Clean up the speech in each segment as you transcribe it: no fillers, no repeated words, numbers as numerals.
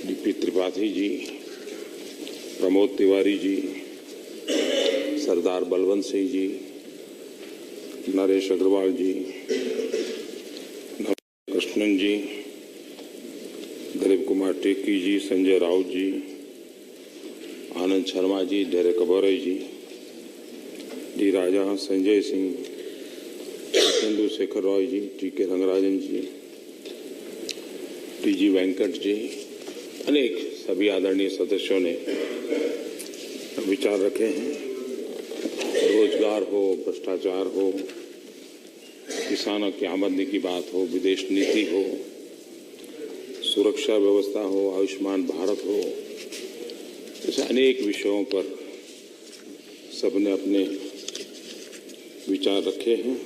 DP Tripathi ji, Pramod Tiwari ji, सरदार बलवंत सिंह जी, नरेश अग्रवाल जी, कृष्णन जी, दिलीप कुमार टेकी जी, संजय राउत जी, Anand Sharma ji, Derek अबोरे जी, D राजा, संजय सिंह, चंद्रशेखर रॉय जी, TK. Rangarajan जी, T.G.. Venkat ji, अनेक सभी आदरणीय सदस्यों ने विचार रखे हैं। रोजगार हो, भ्रष्टाचार हो, किसानों की आमदनी की बात हो, विदेश नीति हो, सुरक्षा व्यवस्था हो, आयुष्मान भारत हो, ऐसे अनेक विषयों पर सबने अपने विचार रखे हैं।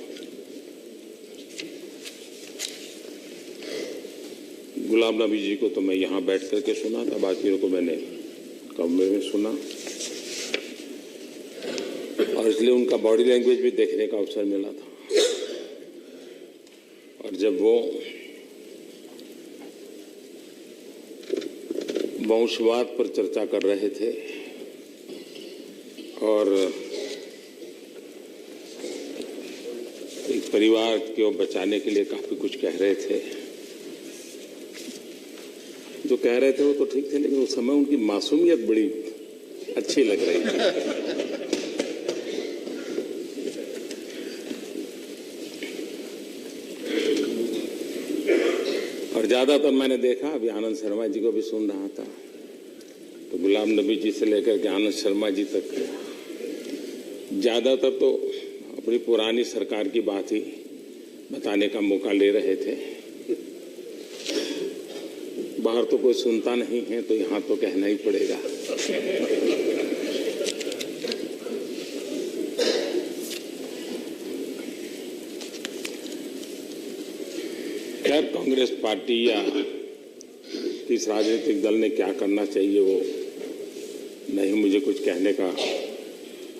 गुलाम नबी जी को तो मैं यहाँ बैठ करके सुना था, बाकियों को मैंने कमरे में सुना और इसलिए उनका बॉडी लैंग्वेज भी देखने का अवसर मिला था। और जब वो वंशवाद पर चर्चा कर रहे थे और एक परिवार को बचाने के लिए काफी कुछ कह रहे थे, जो कह रहे थे वो तो ठीक थे, लेकिन उस समय उनकी मासूमियत बड़ी अच्छी लग रही थी। और ज्यादातर मैंने देखा, अभी आनंद शर्मा जी को भी सुन रहा था, तो गुलाम नबी जी से लेकर के आनंद शर्मा जी तक ज्यादातर तो अपनी पुरानी सरकार की बात ही बताने का मौका ले रहे थे। बाहर तो कोई सुनता नहीं है, तो यहाँ तो कहना ही पड़ेगा। खैर, कांग्रेस पार्टी या किस राजनीतिक दल ने क्या करना चाहिए वो नहीं मुझे कुछ कहने का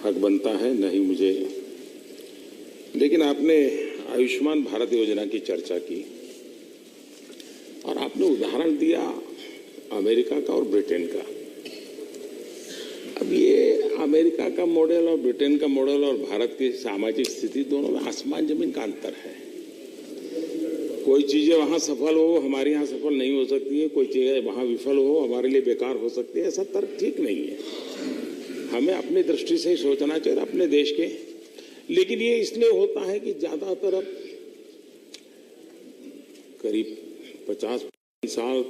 हक बनता है, नहीं मुझे। लेकिन आपने आयुष्मान भारत योजना की चर्चा की और आपने उदाहरण दिया अमेरिका का और ब्रिटेन का। अब ये अमेरिका का मॉडल और ब्रिटेन का मॉडल और भारत की सामाजिक स्थिति, दोनों में आसमान जमीन का अंतर है। कोई चीजें वहां सफल हो, हमारे यहाँ सफल नहीं हो सकती है, कोई चीजें वहां विफल हो, हमारे लिए बेकार हो सकती है। ऐसा तर्क ठीक नहीं है। हमें अपनी दृष्टि से ही सोचना चाहिए, अपने देश के। लेकिन ये इसलिए होता है कि ज्यादातर अब करीब 50 साल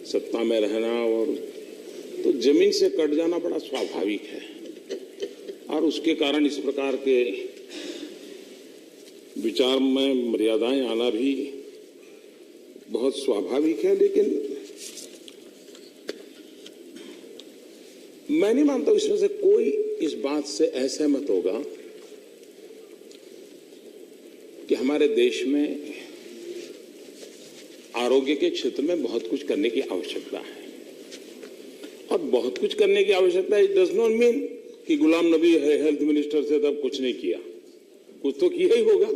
सत्ता में रहना और तो जमीन से कट जाना बड़ा स्वाभाविक है, और उसके कारण इस प्रकार के विचार में मर्यादाएं आना भी बहुत स्वाभाविक है। लेकिन मैं नहीं मानता इसमें से कोई इस बात से असहमत होगा कि हमारे देश में आरोग्य के क्षेत्र में बहुत कुछ करने की आवश्यकता है। और बहुत कुछ करने की आवश्यकता है, इट डज नॉट मीन कि गुलाम नबी है हेल्थ मिनिस्टर से तब कुछ नहीं किया, कुछ तो किया ही होगा।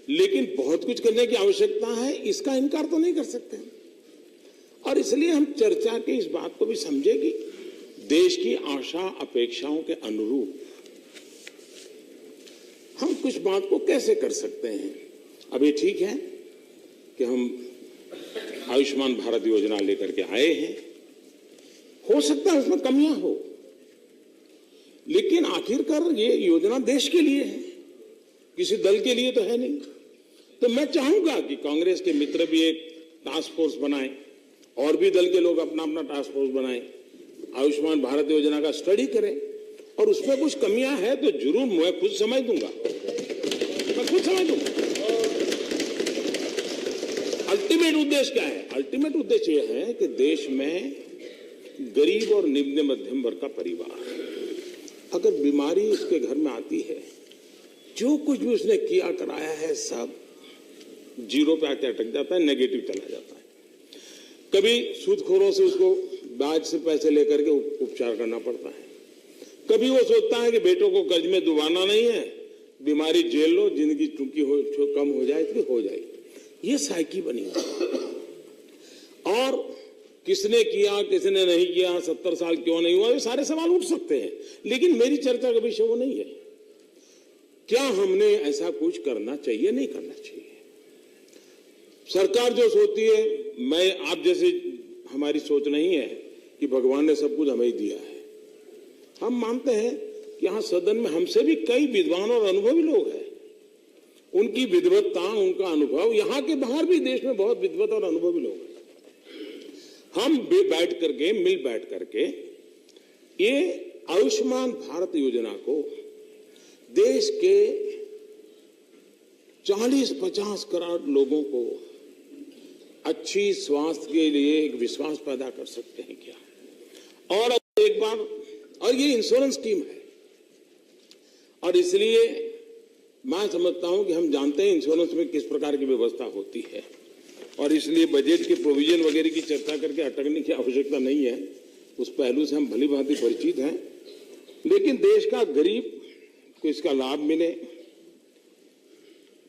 लेकिन बहुत कुछ करने की आवश्यकता है, इसका इनकार तो नहीं कर सकते। और इसलिए हम चर्चा की इस बात को भी समझे कि देश की आशा अपेक्षाओं के अनुरूप हम कुछ बात को कैसे कर सकते हैं। अब ये ठीक है कि हम आयुष्मान भारत योजना लेकर के आए हैं, हो सकता है उसमें कमियां हो, लेकिन आखिरकार ये योजना देश के लिए है, किसी दल के लिए तो है नहीं। तो मैं चाहूंगा कि कांग्रेस के मित्र भी एक टास्क फोर्स बनाएं और भी दल के लोग अपना अपना टास्क फोर्स बनाएं, आयुष्मान भारत योजना का स्टडी करें, और उसमें कुछ कमियां हैं तो जरूर मैं खुद समझ दूंगा, मैं खुद समझ दूंगा। अल्टीमेट उद्देश्य क्या है? अल्टीमेट उद्देश्य यह है कि देश में गरीब और निम्न मध्यम वर्ग का परिवार अगर बीमारी उसके घर में आती है, जो कुछ भी उसने किया कराया है सब जीरो पे आके अटक जाता है, नेगेटिव चला जाता है। कभी सूदखोरों से उसको ब्याज से पैसे लेकर के उपचार करना पड़ता है, कभी वो सोचता है कि बेटों को कर्ज में डुबाना नहीं है, बीमारी झेल लो, जिंदगी टूंकी हो कम हो जाए तो हो जाएगी। ये साइकी बनी है। और किसने किया किसने नहीं किया, 70 साल क्यों नहीं हुआ, ये सारे सवाल उठ सकते हैं, लेकिन मेरी चर्चा का विषय वो नहीं है। क्या हमने ऐसा कुछ करना चाहिए, नहीं करना चाहिए? सरकार जो सोचती है, मैं आप जैसे हमारी सोच नहीं है कि भगवान ने सब कुछ हमें ही दिया है। हम मानते हैं कि यहां सदन में हमसे भी कई विद्वान और अनुभवी लोग हैं, उनकी विद्वत्ता, उनका अनुभव, यहां के बाहर भी देश में बहुत विद्वत और अनुभवी लोग हैं। हम बैठ करके, मिल बैठ करके ये आयुष्मान भारत योजना को देश के 40-50 करोड़ लोगों को अच्छी स्वास्थ्य के लिए एक विश्वास पैदा कर सकते हैं क्या? और एक बार, और ये इंश्योरेंस स्कीम है, और इसलिए मैं समझता हूं कि हम जानते हैं इंश्योरेंस में किस प्रकार की व्यवस्था होती है, और इसलिए बजट के प्रोविजन वगैरह की चर्चा करके अटकने की आवश्यकता नहीं है। उस पहलू से हम भली भांति परिचित हैं, लेकिन देश का गरीब को इसका लाभ मिले,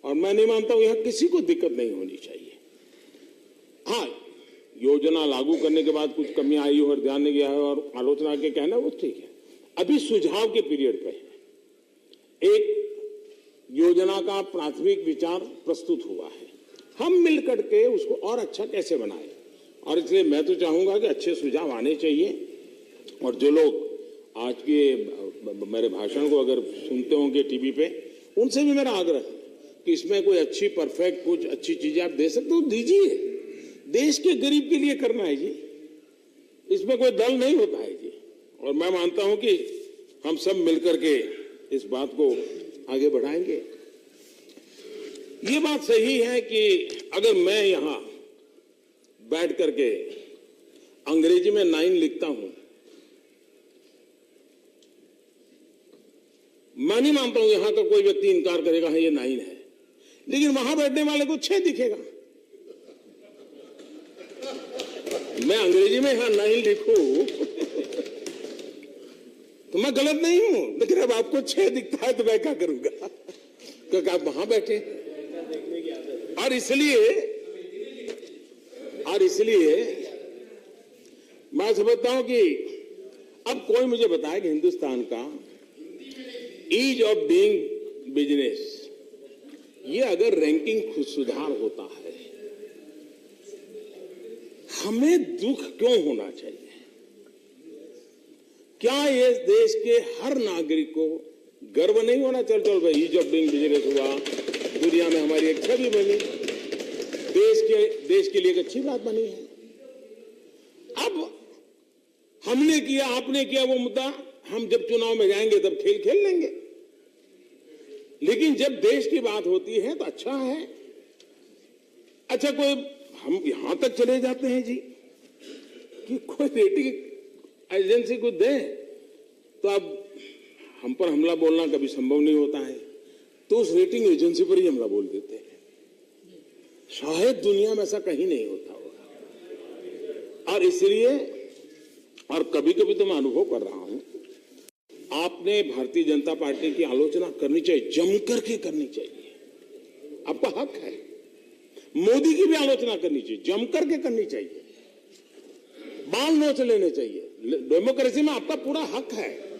और मैं नहीं मानता हूं यहां किसी को दिक्कत नहीं होनी चाहिए। हाँ, योजना लागू करने के बाद कुछ कमियां आई हो और ध्यान नहीं गया है और आलोचना के कहना वो ठीक है। अभी सुझाव के पीरियड पे है, एक योजना का प्राथमिक विचार प्रस्तुत हुआ है, हम मिलकर के उसको और अच्छा कैसे बनाएं, और इसलिए मैं तो चाहूंगा कि अच्छे सुझाव आने चाहिए। और जो लोग आज के मेरे भाषण को अगर सुनते होंगे टीवी पे, उनसे भी मेरा आग्रह है कि इसमें कोई अच्छी परफेक्ट कुछ अच्छी चीजें आप दे सकते हो, दीजिए। देश के गरीब के लिए करना है जी, इसमें कोई दल नहीं होता है जी। और मैं मानता हूं कि हम सब मिलकर के इस बात को आगे बढ़ाएंगे। ये बात सही है कि अगर मैं यहां बैठ करके अंग्रेजी में 9 लिखता हूं, मैं नहीं मानता हूं यहां का कोई व्यक्ति इनकार करेगा हाँ ये 9 है, लेकिन वहां बैठने वाले को 6 दिखेगा। मैं अंग्रेजी में यहां 9 लिखूं तो मैं गलत नहीं हूं, लेकिन अब आपको 6 दिखता है तो मैं क्या करूंगा, क्योंकि आप वहां बैठे। और इसलिए मैं समझता हूं कि अब कोई मुझे बताए कि हिंदुस्तान का ईज ऑफ डूइंग बिजनेस, ये अगर रैंकिंग खुद सुधार होता है, हमें दुख क्यों होना चाहिए? क्या ये देश के हर नागरिक को गर्व नहीं होना? चल भाई ईज ऑफ डूइंग बिजनेस हुआ, दुनिया में हमारी एक छवि बनी, देश के लिए एक अच्छी बात बनी है। अब हमने किया, आपने किया, वो मुद्दा हम जब चुनाव में जाएंगे तब खेल लेंगे, लेकिन जब देश की बात होती है तो अच्छा है। अच्छा, कोई हम यहां तक चले जाते हैं जी कि कोई रेटिंग एजेंसी को दे तो अब हम पर हमला बोलना कभी संभव नहीं होता है, तो उस रेटिंग एजेंसी पर ही हमला बोल देते हैं। शायद दुनिया में ऐसा कहीं नहीं होता होगा। और इसलिए, और कभी कभी तो मैं अनुभव कर रहा हूं, आपने भारतीय जनता पार्टी की आलोचना करनी चाहिए, जम करके करनी चाहिए, आपका हक है। मोदी की भी आलोचना करनी चाहिए, जम करके करनी चाहिए, बाल नोच लेने चाहिए, डेमोक्रेसी में आपका पूरा हक है।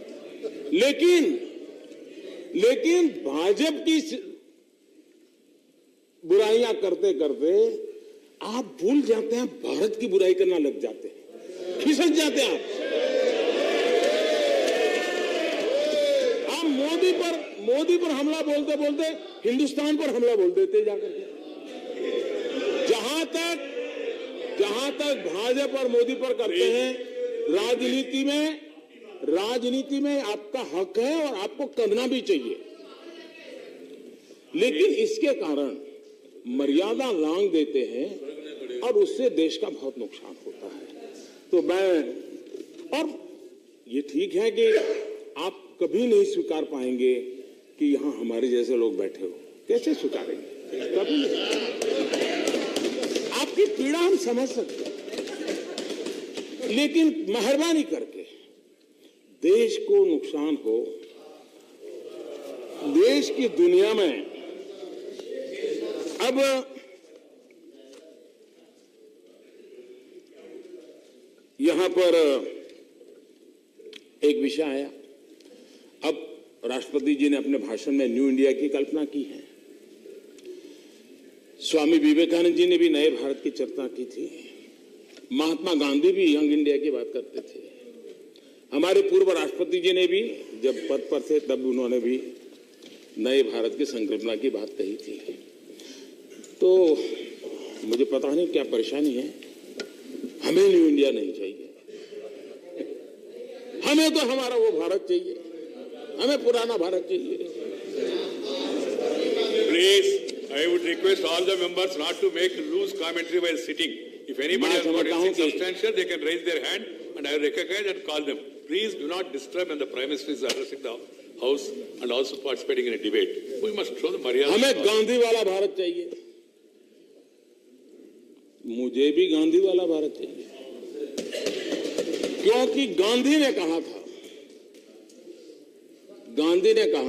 लेकिन भाजपा की बुराइयां करते करते आप भूल जाते हैं, भारत की बुराई करना लग जाते हैं, खिसक जाते हैं आप मोदी पर हमला बोलते बोलते हिंदुस्तान पर हमला बोल देते जाकर के। जहां तक भाजपा और मोदी पर करते हैं, राजनीति में आपका हक है और आपको करना भी चाहिए, लेकिन इसके कारण मर्यादा लांघ देते हैं और उससे देश का बहुत नुकसान होता है। तो और ये ठीक है कि आप कभी नहीं स्वीकार पाएंगे कि यहां हमारे जैसे लोग बैठे हो, कैसे स्वीकारेंगे? कभी नहीं। आपकी पीड़ा हम समझ सकते हैं, लेकिन मेहरबानी करके देश को नुकसान हो, देश की दुनिया में अब यहां पर एक विषय आया। अब राष्ट्रपति जी ने अपने भाषण में न्यू इंडिया की कल्पना की है। स्वामी विवेकानंद जी ने भी नए भारत की चर्चा की थी। महात्मा गांधी भी यंग इंडिया की बात करते थे। हमारे पूर्व राष्ट्रपति जी ने भी जब पद पर थे तब उन्होंने भी नए भारत की संकल्पना की बात कही थी। तो मुझे पता नहीं क्या परेशानी है, हमें न्यू इंडिया नहीं चाहिए। हमें तो हमारा वो भारत चाहिए, हमें पुराना भारत चाहिए। Please, I would request all the members not to make loose commentary while sitting. If anybody has got anything substantial, they can raise their hand and I will recognize and call them. Please do not disturb when the Prime Minister is addressing the House and also participating in a debate. We must show the मर्यादा। हमें गांधी वाला भारत चाहिए, मुझे भी गांधी वाला भारत चाहिए, क्योंकि गांधी ने कहा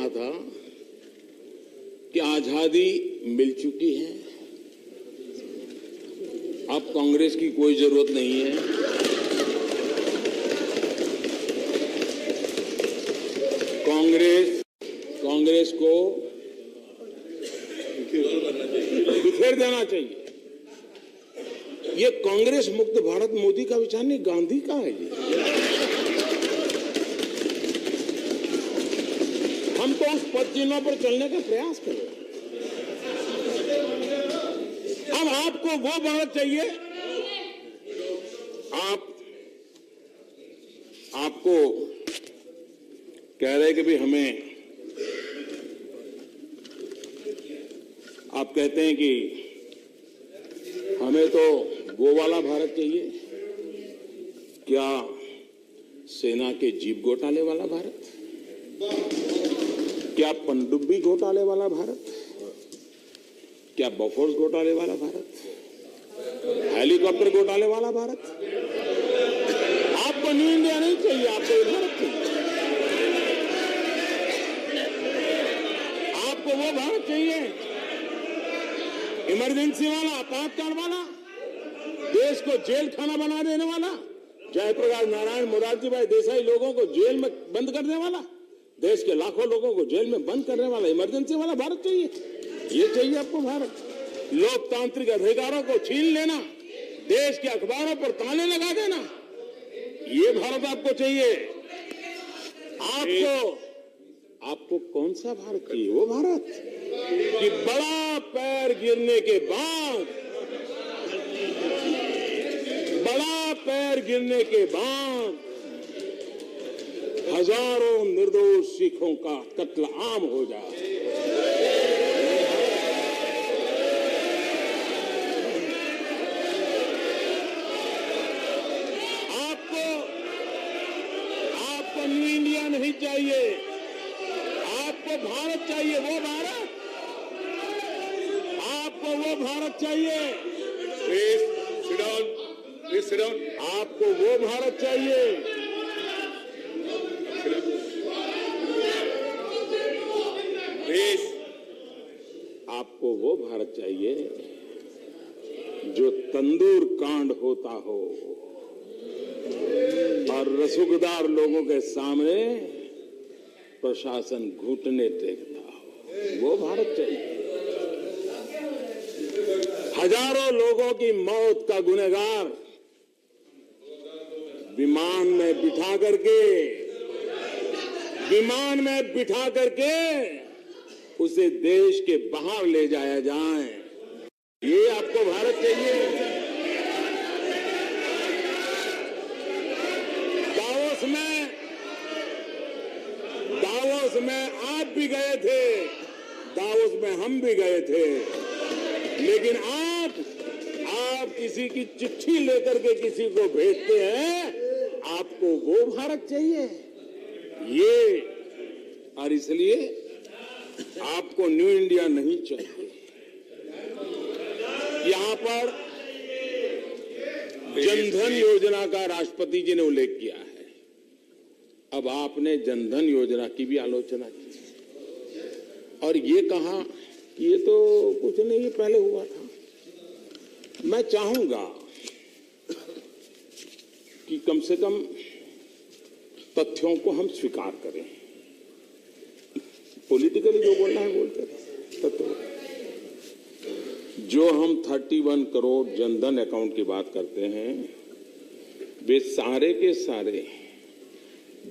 था कि आजादी मिल चुकी है, अब कांग्रेस की कोई जरूरत नहीं है। कांग्रेस को बिखेर देना चाहिए। ये कांग्रेस मुक्त भारत मोदी का विचार नहीं, गांधी का है ये। हम तो उस पद चिन्हों पर चलने का प्रयास करें। अब आपको वो भारत चाहिए, आपको कह रहे कि भाई हमें, आप कहते हैं कि हमें तो वो वाला भारत चाहिए। क्या सेना के जीप घोटाले वाला भारत? क्या पनडुब्बी घोटाले वाला भारत? क्या बोफोर्स घोटाले वाला भारत? हेलीकॉप्टर घोटाले वाला भारत? आपको न्यू इंडिया नहीं चाहिए, आपको ये भारत चाहिए। आपको वो भारत चाहिए इमरजेंसी वाला, आपातकाल वाला, देश को जेल खाना बना देने वाला, जयप्रकाश नारायण, मोरारजी भाई देसाई लोगों को जेल में बंद करने वाला, देश के लाखों लोगों को जेल में बंद करने वाला इमरजेंसी वाला भारत चाहिए। ये चाहिए आपको भारत? लोकतांत्रिक अधिकारों को छीन लेना, देश के अखबारों पर ताले लगा देना, ये भारत आपको चाहिए? आपको कौन सा भारत चाहिए? वो भारत कि बड़ा पैर गिरने के बाद हजारों निर्दोष सिखों का कत्ल आम हो जाए। आपको न्यू इंडिया नहीं चाहिए, आपको भारत चाहिए, वो भारत। आपको वो भारत चाहिए। Please sit down. Please sit down. आपको वो भारत चाहिए। Please. आपको वो भारत चाहिए जो तंदूर कांड होता हो और रसूखदार लोगों के सामने प्रशासन घुटने टेकता हो, वो भारत चाहिए। हजारों लोगों की मौत का गुनहगार विमान में बिठा करके उसे देश के बाहर ले जाया जाए, ये आपको भारत चाहिए। दावोस में आप भी गए थे, दावोस में हम भी गए थे, लेकिन आप किसी की चिट्ठी लेकर के किसी को भेजते हैं, आपको वो भारत चाहिए ये, और इसलिए आपको न्यू इंडिया नहीं चाहिए। यहां पर जनधन योजना का राष्ट्रपति जी ने उल्लेख किया है। अब आपने जनधन योजना की भी आलोचना की और ये कहा कि ये तो कुछ नहीं, ये पहले हुआ था। मैं चाहूंगा कि कम से कम तथ्यों को हम स्वीकार करें। पॉलिटिकली जो बोलना है बोलते रहे, तथ्य। जो हम 31 करोड़ जनधन अकाउंट की बात करते हैं, वे सारे के सारे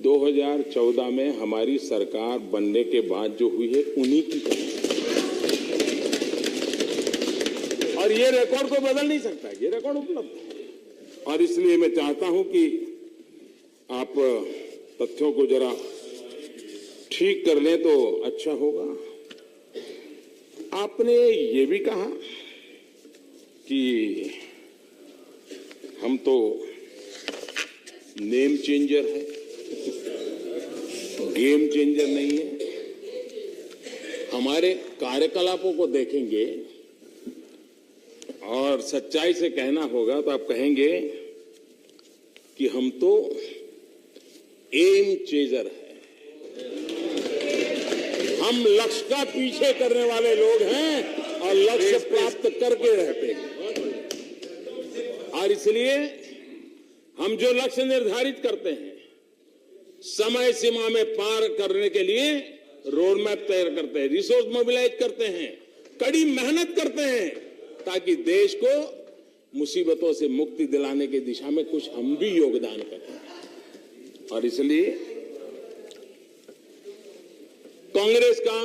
2014 में हमारी सरकार बनने के बाद जो हुई है उन्हीं की कमी। और ये रिकॉर्ड को बदल नहीं सकता, ये रिकॉर्ड उपलब्ध है। और इसलिए मैं चाहता हूं कि आप तथ्यों को जरा ठीक कर लें तो अच्छा होगा। आपने ये भी कहा कि हम तो नेम चेंजर है, गेम चेंजर नहीं है। हमारे कार्यकलापों को देखेंगे और सच्चाई से कहना होगा तो आप कहेंगे कि हम तो एम चेंजर है, हम लक्ष्य का पीछे करने वाले लोग हैं और लक्ष्य प्राप्त करके रहते हैं। और इसलिए हम जो लक्ष्य निर्धारित करते हैं, समय सीमा में पार करने के लिए रोड मैप तैयार करते हैं, रिसोर्स मोबिलाइज करते हैं, कड़ी मेहनत करते हैं, ताकि देश को मुसीबतों से मुक्ति दिलाने की दिशा में कुछ हम भी योगदान करें। और इसलिए कांग्रेस का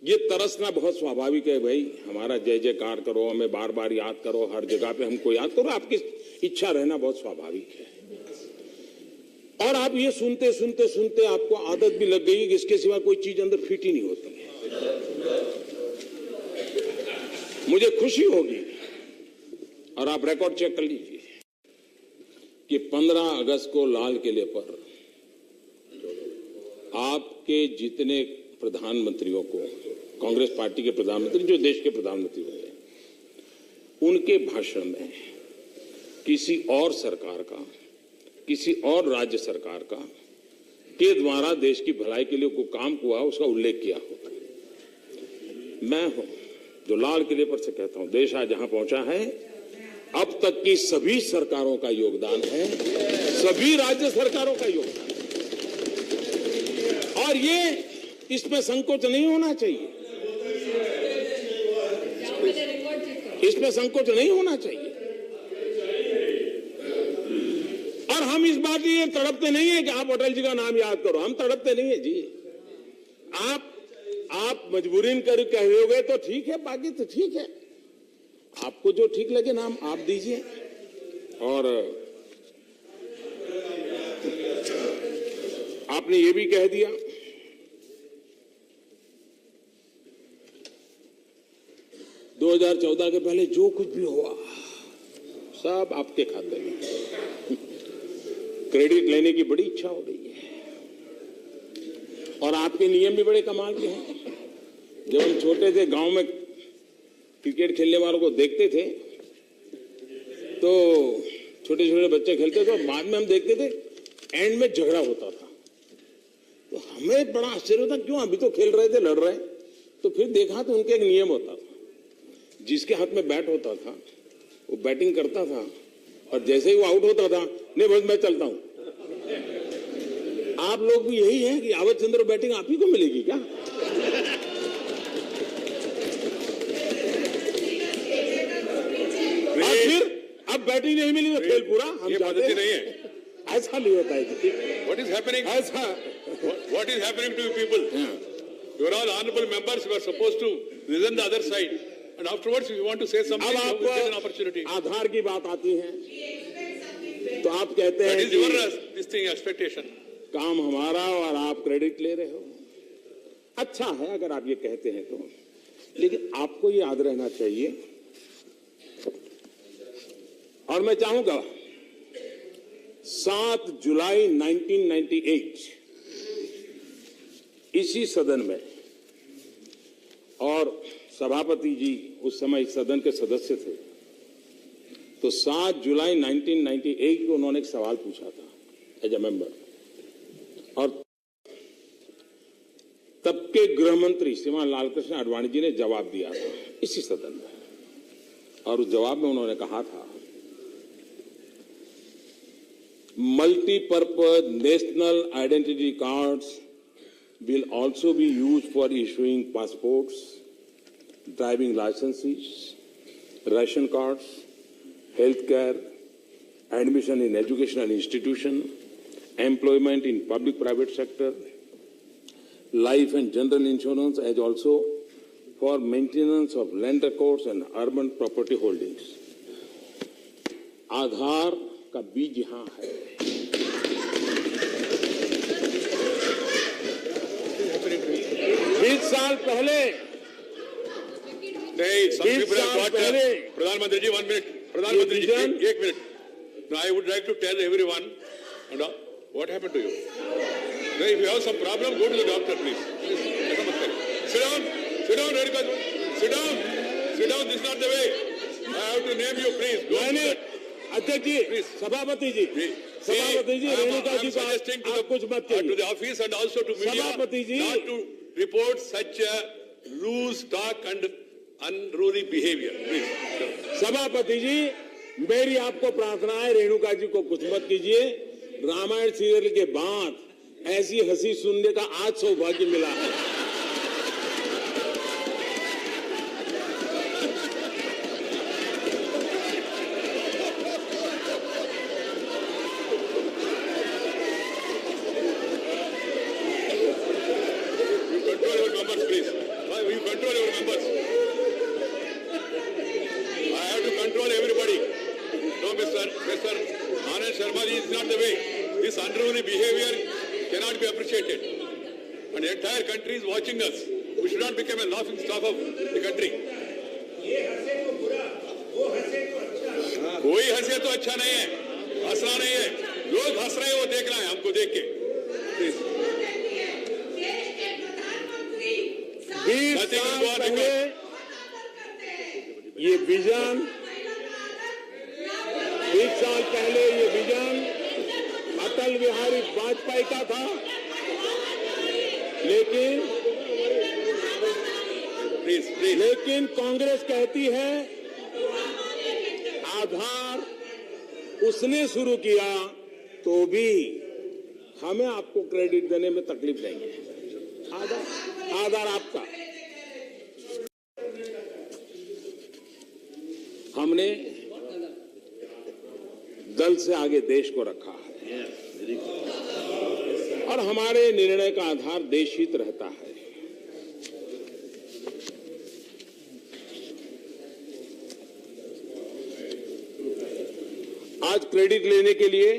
ये तरसना बहुत स्वाभाविक है। भाई हमारा जय जयकार करो, हमें बार बार याद करो, हर जगह पे हमको याद करो, आपकी इच्छा रहना बहुत स्वाभाविक है। और आप ये सुनते सुनते सुनते आपको आदत भी लग गई कि इसके सिवा कोई चीज अंदर फिट ही नहीं होती है। मुझे खुशी होगी, और आप रिकॉर्ड चेक कर लीजिए, कि 15 अगस्त को लाल किले पर आपके जितने प्रधानमंत्रियों को, कांग्रेस पार्टी के प्रधानमंत्री जो देश के प्रधानमंत्री हुए, उनके भाषण में किसी और सरकार का, किसी और राज्य सरकार का के द्वारा देश की भलाई के लिए कोई काम हुआ उसका उल्लेख किया हो। मैं हूं जो लाल किले पर से कहता हूं, देश आज जहां पहुंचा है, अब तक की सभी सरकारों का योगदान है, सभी राज्य सरकारों का योगदान है। और ये इसमें संकोच नहीं होना चाहिए, इसमें संकोच नहीं होना चाहिए। और हम इस बात लिए तड़पते नहीं है कि आप अटल जी का नाम याद करो, हम तड़पते नहीं है जी। आप मजबूरीन कर कह रहे तो ठीक है, बाकी तो ठीक है, आपको जो ठीक लगे नाम आप दीजिए। और आपने ये भी कह दिया 2014 के पहले जो कुछ भी हुआ सब आपके खाते में। क्रेडिट लेने की बड़ी इच्छा हो रही है, और आपके नियम भी बड़े कमाल के हैं। जब हम छोटे थे, गांव में क्रिकेट खेलने वालों को देखते थे तो छोटे छोटे बच्चे खेलते थे, और बाद में हम देखते थे एंड में झगड़ा होता था। तो हमें बड़ा आश्चर्य होता, क्यों, अभी तो खेल रहे थे, लड़ रहे। तो फिर देखा तो उनके एक नियम होता था, जिसके हाथ में बैट होता था वो बैटिंग करता था, और जैसे ही वो आउट होता था, नहीं बस मैं चलता हूं। आप लोग भी यही है कि आवत चंद्र बैटिंग आप ही को मिलेगी क्या? और फिर अब बैटिंग नहीं मिली तो खेल पूरा हम पद्धति नहीं है, ऐसा नहीं होता है। What is happening? ऐसा What is happening to you people? You are all honorable members. You are supposed to listen the other side, and afterwards, if you want to say something, अब you will get an opportunity. आपको आधार की बात आती है तो आप कहते हैं That is your this thing expectation. काम हमारा और आप क्रेडिट ले रहे हो। अच्छा है अगर आप ये कहते हैं तो, लेकिन आपको ये याद रहना चाहिए, और मैं चाहूंगा 7 जुलाई 1998 इसी सदन में, और सभापति जी उस समय इस सदन के सदस्य थे, तो 7 जुलाई 1998 को उन्होंने एक सवाल पूछा था एज ए मेंबर, और तब के गृह मंत्री श्रीमान लालकृष्ण आडवाणी जी ने जवाब दिया था इसी सदन में। और उस जवाब में उन्होंने कहा था Multi-purpose national identity cards will also be used for issuing passports, driving licenses, ration cards, healthcare, admission in educational institution, employment in public-private sector, life and general insurance, as also for maintenance of land records and urban property holdings. आधार का बीज यहाँ है। 20 साल पहले नहीं, some people have got प्रधानमंत्री जी 1 minute, प्रधानमंत्री जी 1 minute. Now I would like to tell everyone, and what happened to you? Now, if you have some problem, go to the doctor, please. Sit down, Redika, sit down. This is not the way. I have to name you, please. अध्यक्ष जी, सभापति जी, रेणुका जी को आप कुछ मत कहिए। To the office and also to media, सभापति जी, not to report such a loose talk and unruly behavior, please. सभापति जी, मेरी आपको प्रार्थना है, रेणुका जी को कुछ मत कीजिए। रामायण सीरियल के बाद ऐसी हंसी सुनने का आज सौभाग्य मिला है। This unruly behavior cannot be appreciated. And the entire country is watching us. We should not become a laughing stock of the country. कोई हंसे तो अच्छा नहीं है, हंसना नहीं है। लोग हंस रहे हैं वो देखना है हमको देख के। 20 साल पहले ये विजन 20 साल पहले ये विजन अटल बिहारी वाजपेयी का था, लेकिन कांग्रेस कहती है आधार उसने शुरू किया तो भी हमें आपको क्रेडिट देने में तकलीफ नहीं है। आधार आपका। हमने दल से आगे देश को रखा है और हमारे निर्णय का आधार देश हित रहता है। आज क्रेडिट लेने के लिए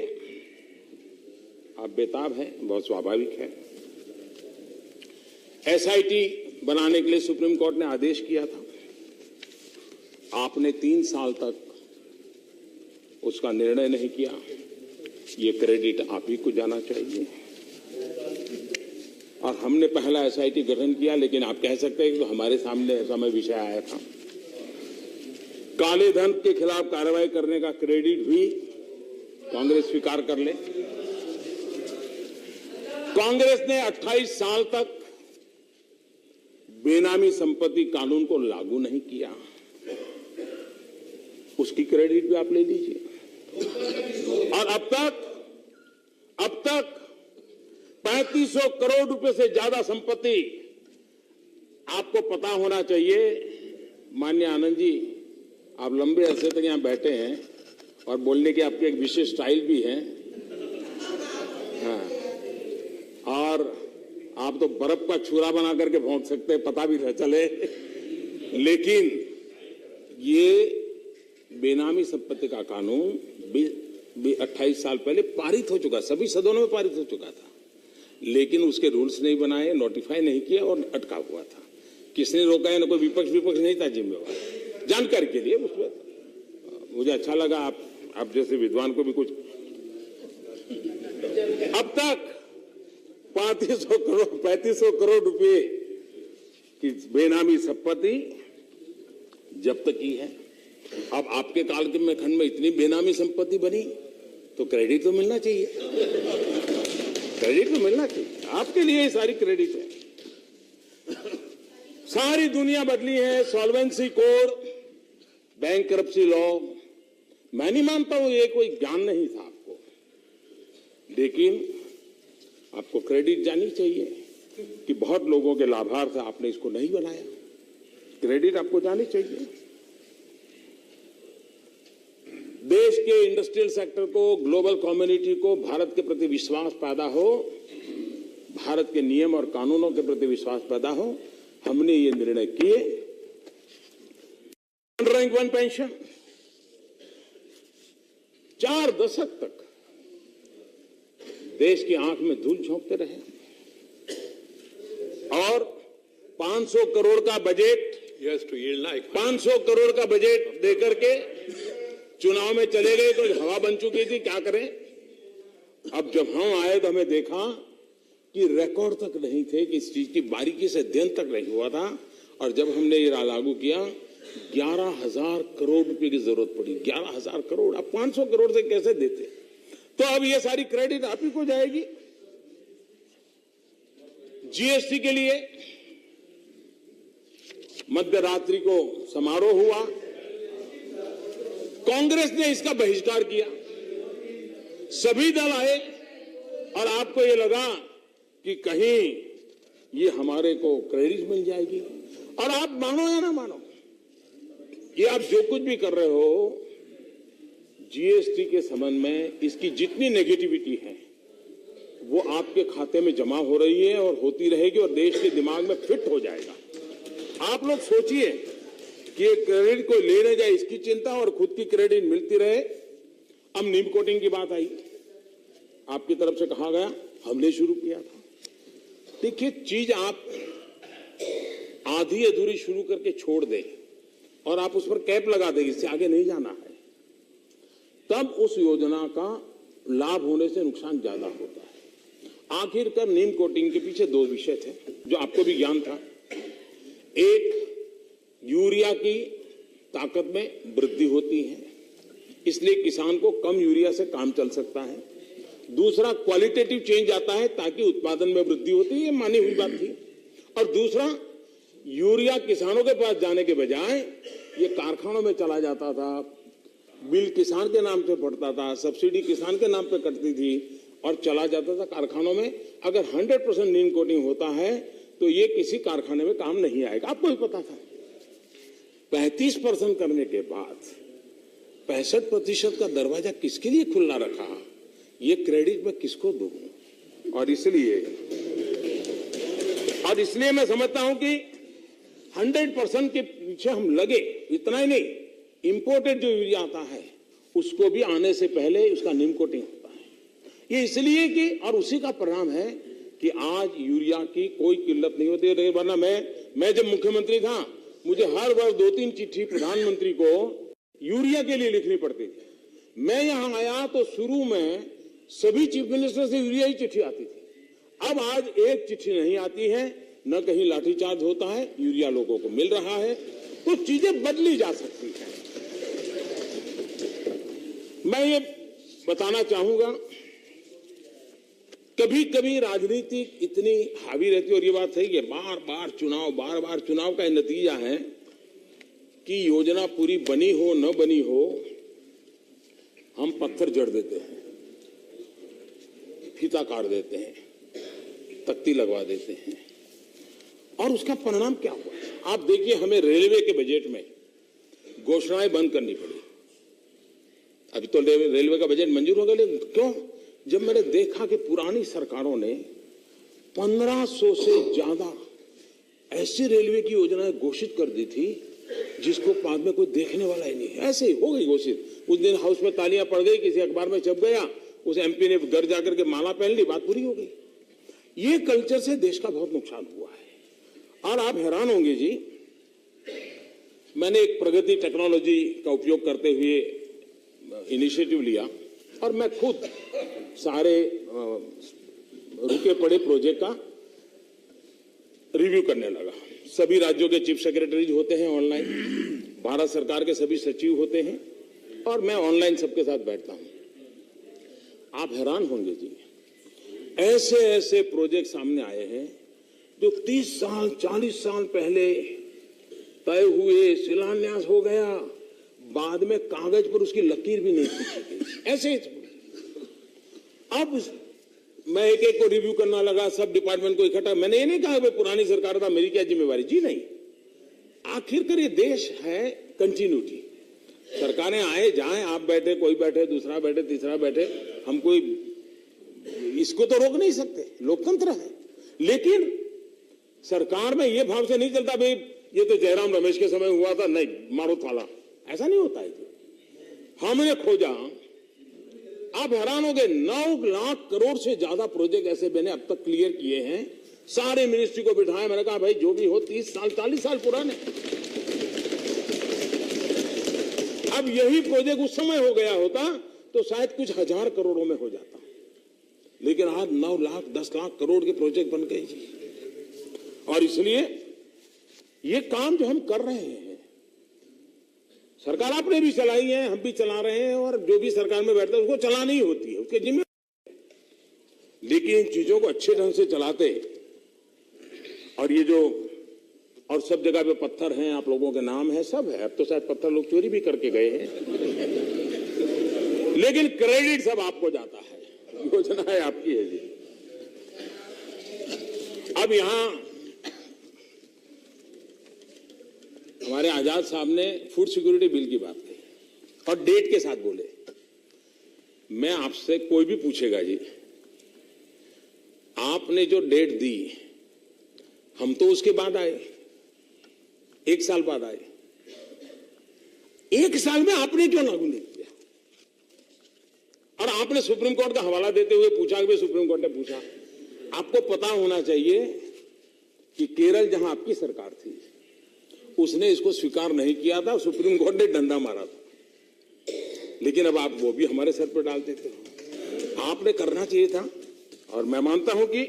आप बेताब हैं, बहुत स्वाभाविक है। एसआईटी बनाने के लिए सुप्रीम कोर्ट ने आदेश किया था। आपने 3 साल तक उसका निर्णय नहीं किया। ये क्रेडिट आप ही को जाना चाहिए। और हमने पहला एसआईटी गठन किया, लेकिन आप कह सकते हैं कि हमारे सामने समय विषय आया था। काले धन के खिलाफ कार्रवाई करने का क्रेडिट भी कांग्रेस स्वीकार कर ले। कांग्रेस ने 28 साल तक बेनामी संपत्ति कानून को लागू नहीं किया, उसकी क्रेडिट भी आप ले लीजिए। और अब तक 3500 करोड़ रुपए से ज्यादा संपत्ति, आपको पता होना चाहिए माननीय आनंद जी, आप लंबे अरसे तक यहां बैठे हैं और बोलने की आपकी एक विशेष स्टाइल भी है। हाँ, और आप तो बर्फ का छुरा बना करके भौंक सकते हैं, पता भी न चले। लेकिन ये बेनामी संपत्ति का कानून 28 साल पहले पारित हो चुका, सभी सदनों में पारित हो चुका था, लेकिन उसके रूल्स नहीं बनाए, नोटिफाई नहीं किया और अटका हुआ था। किसने रोका है? ना कोई विपक्ष नहीं था जिम्मेवार। जानकारी के लिए उसमें मुझे अच्छा लगा, आप जैसे विद्वान को भी कुछ। अब तक 3500 करोड़ रुपए की बेनामी संपत्ति जब्त की है। अब आपके काल के में खंड में इतनी बेनामी संपत्ति बनी तो क्रेडिट तो मिलना चाहिए, क्रेडिट तो मिलना चाहिए। आपके लिए सारी क्रेडिट है। सारी दुनिया बदली है, सॉल्वेंसी कोड, बैंकरप्सी लॉ। मैं नहीं मानता हूं ये कोई ज्ञान नहीं था आपको, लेकिन आपको क्रेडिट जानी चाहिए कि बहुत लोगों के लाभार्थ आपने इसको नहीं बनाया। क्रेडिट आपको जानी चाहिए। देश के इंडस्ट्रियल सेक्टर को, ग्लोबल कम्युनिटी को भारत के प्रति विश्वास पैदा हो, भारत के नियम और कानूनों के प्रति विश्वास पैदा हो, हमने ये निर्णय किए। रैंक 1 पेंशन 4 दशक तक देश की आंख में धूल झोंकते रहे और 500 करोड़ का बजट, 500 करोड़ का बजट देकर के चुनाव में चले गए तो हवा बन चुकी थी। क्या करें? अब जब हम आए तो हमें देखा कि रिकॉर्ड तक नहीं थे, कि इस चीज की बारीकी से अध्ययन तक नहीं हुआ था। और जब हमने ये लागू किया 11,000 करोड़ रुपए की जरूरत पड़ी। 11,000 करोड़, अब 500 करोड़ से कैसे देते? तो अब ये सारी क्रेडिट आप ही को जाएगी। जीएसटी के लिए मध्य रात्रि को समारोह हुआ, कांग्रेस ने इसका बहिष्कार किया, सभी दल आए और आपको ये लगा कि कहीं ये हमारे को क्रेडिट मिल जाएगी। और आप मानो या ना मानो, ये आप जो कुछ भी कर रहे हो, जीएसटी के संबंध में इसकी जितनी नेगेटिविटी है वो आपके खाते में जमा हो रही है और होती रहेगी और देश के दिमाग में फिट हो जाएगा। आप लोग सोचिए कि ये क्रेडिट को ले न जाए इसकी चिंता और खुद की क्रेडिट मिलती रहे। अब नीम कोटिंग की बात आई, आपकी तरफ से कहा गया हमने शुरू किया था। देखिए, चीज आप आधी अधूरी शुरू करके छोड़ दें और आप उस पर कैप लगा दें, इससे आगे नहीं जाना है, तब उस योजना का लाभ होने से नुकसान ज्यादा होता है। आखिरकार नीम कोटिंग के पीछे 2 विषय थे जो आपको भी ज्ञान था। एक, यूरिया की ताकत में वृद्धि होती है, इसलिए किसान को कम यूरिया से काम चल सकता है। दूसरा, क्वालिटेटिव चेंज आता है ताकि उत्पादन में वृद्धि होती है, ये मानी हुई बात थी। और दूसरा, यूरिया किसानों के पास जाने के बजाय ये कारखानों में चला जाता था, बिल किसान के नाम से पड़ता था, सब्सिडी किसान के नाम पे कटती थी और चला जाता था कारखानों में। अगर 100% नीम कोटिंग होता है तो ये किसी कारखाने में काम नहीं आएगा, आपको भी पता था। 35% करने के बाद 65% का दरवाजा किसके लिए खुला रखा? ये क्रेडिट मैं किसको दूं? और इसलिए मैं समझता हूं कि 100% के पीछे हम लगे। इतना ही नहीं, इंपोर्टेड जो यूरिया आता है उसको भी आने से पहले उसका नीम कोटिंग होता है। ये इसलिए कि, और उसी का परिणाम है कि आज यूरिया की कोई किल्लत नहीं होती है। वरना मैं जब मुख्यमंत्री था, मुझे हर बार 2-3 चिट्ठी प्रधानमंत्री को यूरिया के लिए लिखनी पड़ती थी। मैं यहां आया तो शुरू में सभी चीफ मिनिस्टर से यूरिया ही चिट्ठी आती थी। अब आज एक चिट्ठी नहीं आती है, न कहीं लाठीचार्ज होता है, यूरिया लोगों को मिल रहा है। तो चीजें बदली जा सकती है। मैं ये बताना चाहूंगा, कभी कभी राजनीति इतनी हावी रहती है, और ये बात सही है, बार बार चुनाव का नतीजा है कि योजना पूरी बनी हो न बनी हो, हम पत्थर जड़ देते हैं, फीता काट देते हैं, तख्ती लगवा देते हैं। और उसका परिणाम क्या हुआ? आप देखिए, हमें रेलवे के बजट में घोषणाएं बंद करनी पड़ी। अभी तो रेलवे का बजट मंजूर हो गया, लेकिन क्यों? जब मैंने देखा कि पुरानी सरकारों ने 1500 से ज्यादा ऐसी रेलवे की योजनाएं घोषित कर दी थी जिसको बाद में कोई देखने वाला ही नहीं, ऐसे ही हो गई घोषित। उस दिन हाउस में तालियां पड़ गई, किसी अखबार में छप गया, उस एमपी ने घर जाकर के माला पहन ली, बात पूरी हो गई। ये कल्चर से देश का बहुत नुकसान हुआ है। और आप हैरान होंगे जी, मैंने एक प्रगति टेक्नोलॉजी का उपयोग करते हुए इनिशिएटिव लिया और मैं खुद सारे रुके पड़े प्रोजेक्ट का रिव्यू करने लगा। सभी राज्यों के चीफ सेक्रेटरीज होते हैं ऑनलाइन, भारत सरकार के सभी सचिव होते हैं और मैं ऑनलाइन सबके साथ बैठता हूं। आप हैरान होंगे जी, ऐसे ऐसे प्रोजेक्ट सामने आए हैं जो 30 साल 40 साल पहले तय हुए, शिलान्यास हो गया, बाद में कागज पर उसकी लकीर भी नहीं खींची गई। ऐसे अब मैं एक एक को रिव्यू करना लगा, सब डिपार्टमेंट को इकट्ठा। मैंने ये नहीं कहा भाई पुरानी सरकार था मेरी क्या जिम्मेवारी, जी नहीं। आखिरकार ये देश है कंटिन्यूटी। सरकारें आए जाएं, आप बैठे, कोई बैठे, दूसरा बैठे, तीसरा बैठे, हम कोई इसको तो रोक नहीं सकते, लोकतंत्र है। लेकिन सरकार में ये भाव से नहीं चलता भाई ये तो जयराम रमेश के समय हुआ था, नहीं मारो ताला, ऐसा नहीं होता है। हमने खोजा, आप हैरान हो गए, 9 लाख करोड़ से ज्यादा प्रोजेक्ट ऐसे मैंने अब तक क्लियर किए हैं। सारे मिनिस्ट्री को बिठाए, मैंने कहा भाई जो भी हो 30 साल 40 साल पुराने, अब यही प्रोजेक्ट उस समय हो गया होता तो शायद कुछ हजार करोड़ों में हो जाता, लेकिन आज 9 लाख 10 लाख करोड़ के प्रोजेक्ट बन गए जी। और इसलिए ये काम जो हम कर रहे हैं, सरकार आपने भी चलाई है, हम भी चला रहे हैं, और जो भी सरकार में बैठता है उसको चलानी ही होती है, उसके जिम्मेदारी। लेकिन इन चीजों को अच्छे ढंग से चलाते, और ये जो और सब जगह पे पत्थर हैं, आप लोगों के नाम है, सब है, अब तो शायद पत्थर लोग चोरी भी करके गए हैं, लेकिन क्रेडिट सब आपको जाता है, योजना है आपकी है जी। अब यहां हमारे आजाद साहब ने फूड सिक्योरिटी बिल की बात कही और डेट के साथ बोले। मैं आपसे, कोई भी पूछेगा जी, आपने जो डेट दी, हम तो उसके बाद आए, 1 साल बाद आए, 1 साल में आपने क्यों लागू नहीं किया? और आपने सुप्रीम कोर्ट का हवाला देते हुए पूछा कि सुप्रीम कोर्ट ने पूछा, आपको पता होना चाहिए कि केरल जहां आपकी सरकार थी उसने इसको स्वीकार नहीं किया था, सुप्रीम कोर्ट ने डंडा मारा था, लेकिन अब आप वो भी हमारे सर पर डाल देते हो। आपने करना चाहिए था, और मैं मानता हूं कि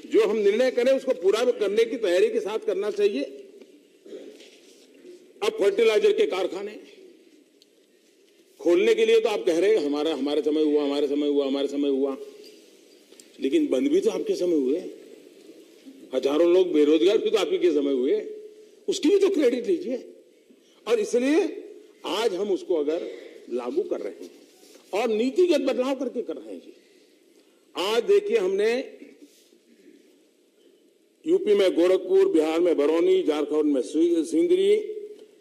जो हम निर्णय करें उसको पूरा करने की तैयारी के साथ करना चाहिए। अब फर्टिलाइजर के कारखाने खोलने के लिए तो आप कह रहे हैं हमारे समय हुआ, हमारे समय हुआ, हमारे समय हुआ, लेकिन बंद भी तो आपके समय हुए, हजारों लोग बेरोजगार भी तो आपके के समय हुए, उसकी भी तो क्रेडिट लीजिए। और इसलिए आज हम उसको अगर लागू कर रहे हैं और नीतिगत बदलाव करके कर रहे हैं जी। आज देखिए, हमने यूपी में गोरखपुर, बिहार में बरौनी, झारखंड में सिंदरी,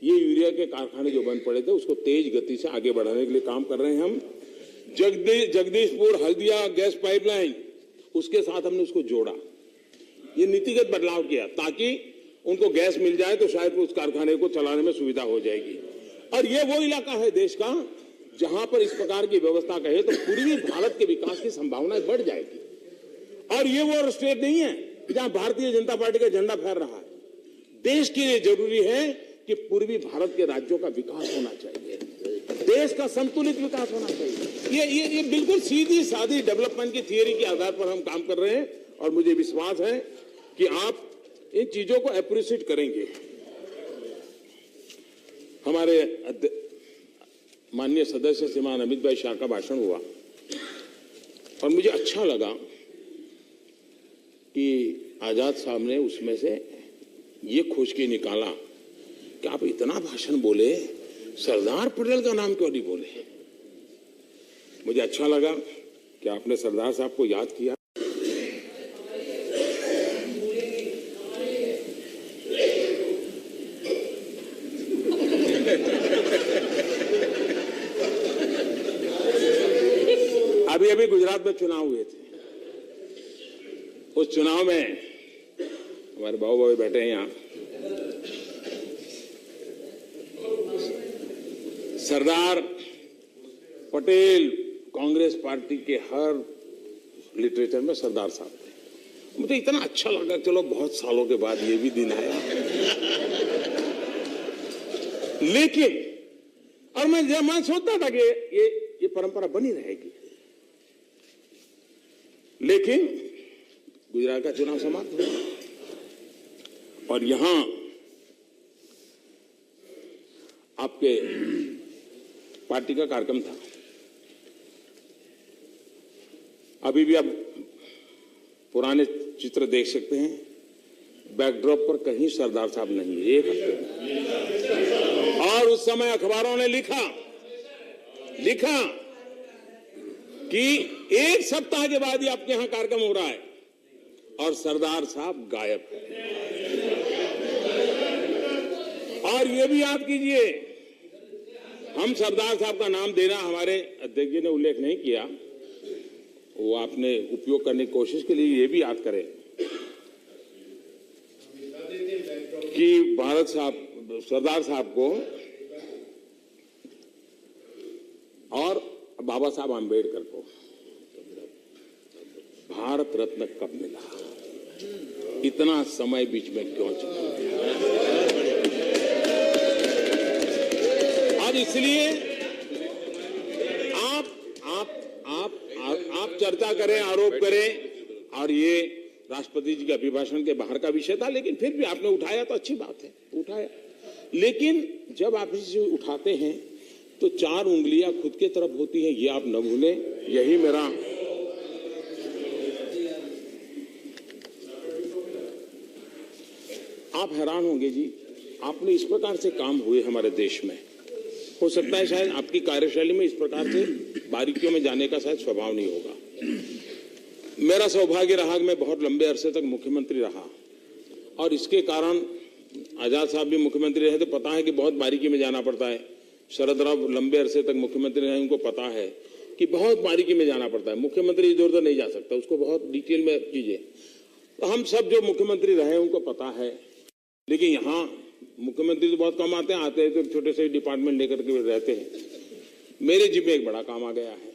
ये यूरिया के कारखाने जो बंद पड़े थे उसको तेज गति से आगे बढ़ाने के लिए काम कर रहे हैं हम। जगदीशपुर हल्दिया गैस पाइपलाइन, उसके साथ हमने उसको जोड़ा, ये नीतिगत बदलाव किया ताकि उनको गैस मिल जाए तो शायद उस कारखाने को चलाने में सुविधा हो जाएगी। और ये वो इलाका है देश का जहां पर इस प्रकार की व्यवस्था कहे तो पूर्वी भारत के विकास की संभावनाएं बढ़ जाएगी। और ये वो स्टेट नहीं है जहां भारतीय जनता पार्टी का झंडा फहर रहा है। देश के लिए जरूरी है कि पूर्वी भारत के राज्यों का विकास होना चाहिए, देश का संतुलित विकास होना चाहिए। ये बिल्कुल सीधी सादी डेवलपमेंट की थियरी के आधार पर हम काम कर रहे हैं, और मुझे विश्वास है कि आप इन चीजों को अप्रिशिएट करेंगे। हमारे माननीय सदस्य श्रीमान अमित भाई शाह का भाषण हुआ और मुझे अच्छा लगा कि आजाद साहब ने उसमें से ये खोज के निकाला कि आप इतना भाषण बोले, सरदार पटेल का नाम क्यों नहीं बोले। मुझे अच्छा लगा कि आपने सरदार साहब को याद किया। अभी गुजरात में चुनाव हुए थे, उस चुनाव में हमारे बाबू बैठे हैं यहाँ, सरदार पटेल कांग्रेस पार्टी के हर लिटरेचर में सरदार साहब थे। मुझे इतना अच्छा लगा, चलो बहुत सालों के बाद ये भी दिन आया। लेकिन और मैं सोचता था कि ये परंपरा बनी रहेगी, लेकिन गुजरात का चुनाव समाप्त हुआ और यहां आपके पार्टी का कार्यक्रम था। अभी भी आप पुराने चित्र देख सकते हैं, बैकड्रॉप पर कहीं सरदार साहब नहीं है, एक हफ्ते। और उस समय अखबारों ने लिखा कि एक सप्ताह के बाद ही आपके यहां कार्यक्रम हो रहा है और सरदार साहब गायब है। और ये भी याद कीजिए, हम सरदार साहब का नाम देना हमारे अध्यक्ष जी ने उल्लेख नहीं किया, वो आपने उपयोग करने की कोशिश के लिए ये भी याद करें कि सरदार साहब को और बाबा साहब आम्बेडकर को भारत रत्न कब मिला, इतना समय बीच में क्यों चला। और इसलिए आप चर्चा करें, आरोप करें, और ये राष्ट्रपति जी के अभिभाषण के बाहर का विषय था, लेकिन फिर भी आपने उठाया तो अच्छी बात है, उठाया। लेकिन जब आप इसे उठाते हैं तो 4 उंगलियां खुद के तरफ होती हैं, ये आप न भूलें। यही मेरा आप हैरान होंगे जी, आपने इस प्रकार से काम हुए हमारे देश में, हो सकता है शायद आपकी कार्यशैली में इस प्रकार से बारीकियों में जाने का शायद स्वभाव नहीं होगा। मेरा सौभाग्य रहा कि मैं बहुत लंबे अरसे तक मुख्यमंत्री रहा, और इसके कारण आजाद साहब भी मुख्यमंत्री रहे तो पता है कि बहुत बारीकी में जाना पड़ता है। शरद राव लंबे अरसे तक मुख्यमंत्री रहे, उनको पता है कि बहुत बारीकी में जाना पड़ता है। मुख्यमंत्री इधर उधर नहीं जा सकता, उसको बहुत डिटेल में चीजें, तो हम सब जो मुख्यमंत्री रहे उनको पता है। लेकिन यहाँ मुख्यमंत्री तो बहुत कम आते हैं तो छोटे से डिपार्टमेंट लेकर के रहते हैं। मेरे जिम्मे एक बड़ा काम आ गया है,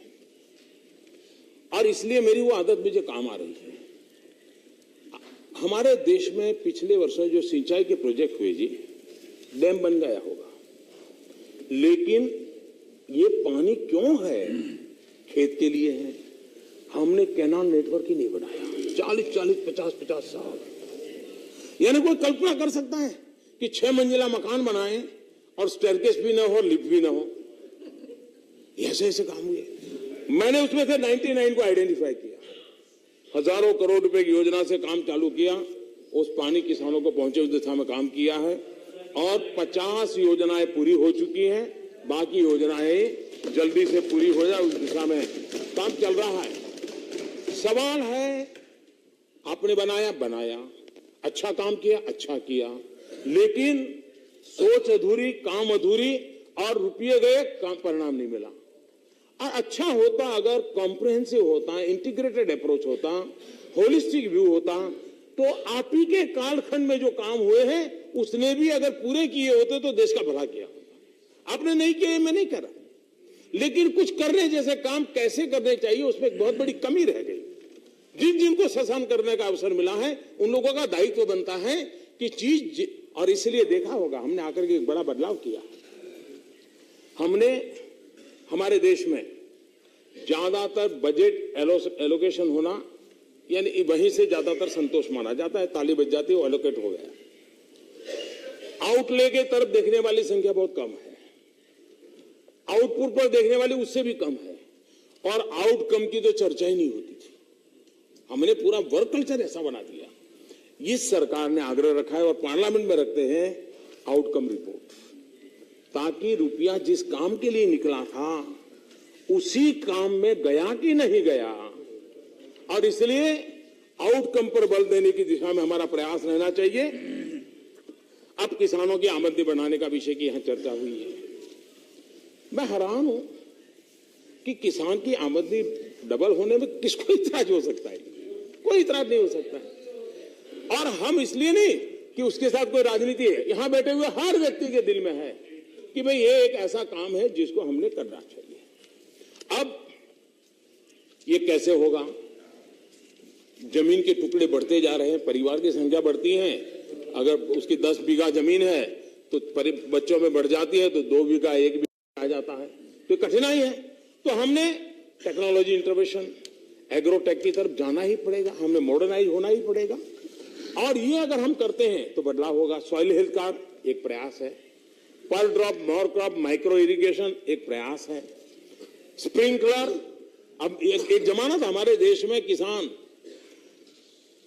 और इसलिए मेरी वो आदत मुझे काम आ रही है। हमारे देश में पिछले वर्षों जो सिंचाई के प्रोजेक्ट हुए जी, डैम बन गया होगा, लेकिन ये पानी क्यों है, खेत के लिए है। हमने कैनाल नेटवर्क ही नहीं बनाया 40-50 साल। यानी कोई कल्पना कर सकता है कि 6 मंजिला मकान बनाए और स्टेयरकेस भी ना हो, लिफ्ट भी ना हो। ऐसे ऐसे काम हुए। मैंने उसमें से 99 को आइडेंटिफाई किया, हजारों करोड़ रुपए की योजना से काम चालू किया, उस पानी किसानों को पहुंचे उस दिशा में काम किया है, और 50 योजनाएं पूरी हो चुकी हैं, बाकी योजनाएं जल्दी से पूरी हो जाए उस दिशा में काम चल रहा है। सवाल है, आपने बनाया, अच्छा काम किया, अच्छा किया, लेकिन सोच अधूरी, काम अधूरी, और रुपये गए, काम परिणाम नहीं मिला। और अच्छा होता अगर कॉम्प्रिहेंसिव होता, इंटीग्रेटेड अप्रोच होता, होलिस्टिक व्यू होता, तो आप ही के कालखंड में जो काम हुए हैं उसने भी अगर पूरे किए होते तो देश का भला किया होता। आपने नहीं किया, मैं नहीं करा, लेकिन कुछ करने जैसे काम कैसे करने चाहिए उसमें एक बहुत बड़ी कमी रह गई। जिनको शासन करने का अवसर मिला है उन लोगों का दायित्व बनता है कि चीज, और इसलिए देखा होगा हमने आकर के एक बड़ा बदलाव किया। हमने हमारे देश में ज्यादातर बजट एलोकेशन होना, यानी वहीं से ज्यादातर संतोष माना जाता है, ताली बज जाती है, वो एलोकेट हो गया। आउटले के तरफ देखने वाली संख्या बहुत कम है, आउटपुट पर देखने वाली उससे भी कम है, और आउटकम की तो चर्चा ही नहीं होती थी। हमने पूरा वर्क कल्चर ऐसा बना दिया। इस सरकार ने आग्रह रखा है और पार्लियामेंट में रखते हैं आउटकम रिपोर्ट, ताकि रुपया जिस काम के लिए निकला था उसी काम में गया कि नहीं गया, और इसलिए आउटकम पर बल देने की दिशा में हमारा प्रयास रहना चाहिए। अब किसानों की आमदनी बढ़ाने का विषय की यहां चर्चा हुई है। मैं हैरान हूं कि किसान की आमदनी डबल होने में किसको इतराज हो सकता है? कोई इतराज नहीं हो सकता है। और हम इसलिए नहीं कि उसके साथ कोई राजनीति है, यहां बैठे हुए हर व्यक्ति के दिल में है कि भाई ये एक ऐसा काम है जिसको हमने करना चाहिए। अब ये कैसे होगा? जमीन के टुकड़े बढ़ते जा रहे हैं, परिवार की संख्या बढ़ती है। अगर उसकी 10 बीघा जमीन है तो बच्चों में बढ़ जाती है तो 2 बीघा 1 बीघा आ जाता है, तो कठिनाई है। तो हमने टेक्नोलॉजी इंटरवेंशन, एग्रोटेक की तरफ जाना ही पड़ेगा, हमें मॉडर्नाइज होना ही पड़ेगा, और ये अगर हम करते हैं तो बदलाव होगा। सॉइल हेल्थ कार्ड एक प्रयास है, पर drop more crop micro irrigation एक प्रयास है, स्प्रिंकलर। अब एक जमाना था हमारे देश में किसान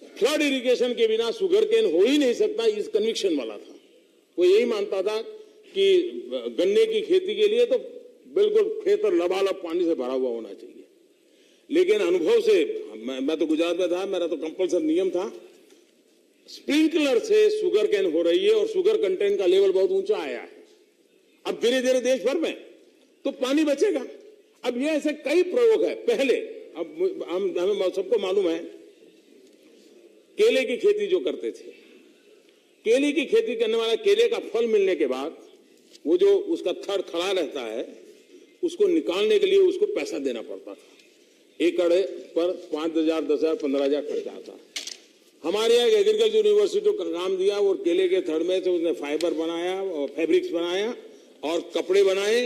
फ्लड इरिगेशन के बिना शुगर केन हो ही नहीं सकता, इस कन्विक्शन वाला था। वो यही मानता था कि गन्ने की खेती के लिए तो बिल्कुल खेत और लबालब पानी से भरा हुआ होना चाहिए। लेकिन अनुभव से मैं तो गुजरात में था, मेरा तो कंपल्सरी नियम था, स्प्रिंकलर से शुगर केन हो रही है और शुगर कंटेंट का लेवल बहुत ऊंचा आया है। अब धीरे धीरे देश भर में तो पानी बचेगा। अब ये ऐसे कई प्रयोग है। पहले अब हमें सबको मालूम है, केले की खेती जो करते थे, केले की खेती करने वाला, केले का फल मिलने के बाद वो जो उसका थड़ खड़ा रहता है, उसको निकालने के लिए उसको पैसा देना पड़ता था। एकड़ पर 5,000, 10,000, 15,000 खर्चा आता। हमारे यहाँ एग्रीकल्चर यूनिवर्सिटी का काम दिया और केले के थड़ में से उसने फाइबर बनाया और फैब्रिक्स बनाया और कपड़े बनाए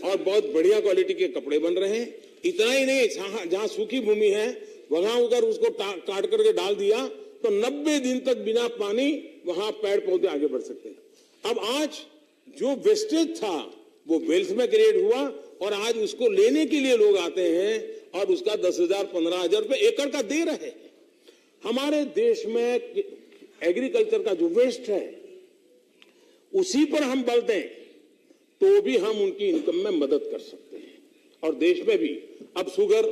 और बहुत बढ़िया क्वालिटी के कपड़े बन रहे हैं। इतना ही नहीं, जहां सूखी भूमि है वहां अगर उसको काट करके डाल दिया तो 90 दिन तक बिना पानी वहां पेड़ पौधे आगे बढ़ सकते हैं। अब आज जो वेस्टेज था वो वेल्थ में क्रिएट हुआ और आज उसको लेने के लिए लोग आते हैं और उसका 10,000, 15,000 रुपए एकड़ का दे रहे हैं। हमारे देश में एग्रीकल्चर का जो वेस्ट है उसी पर हम बल दें तो भी हम उनकी इनकम में मदद कर सकते हैं। और देश में भी अब शुगर,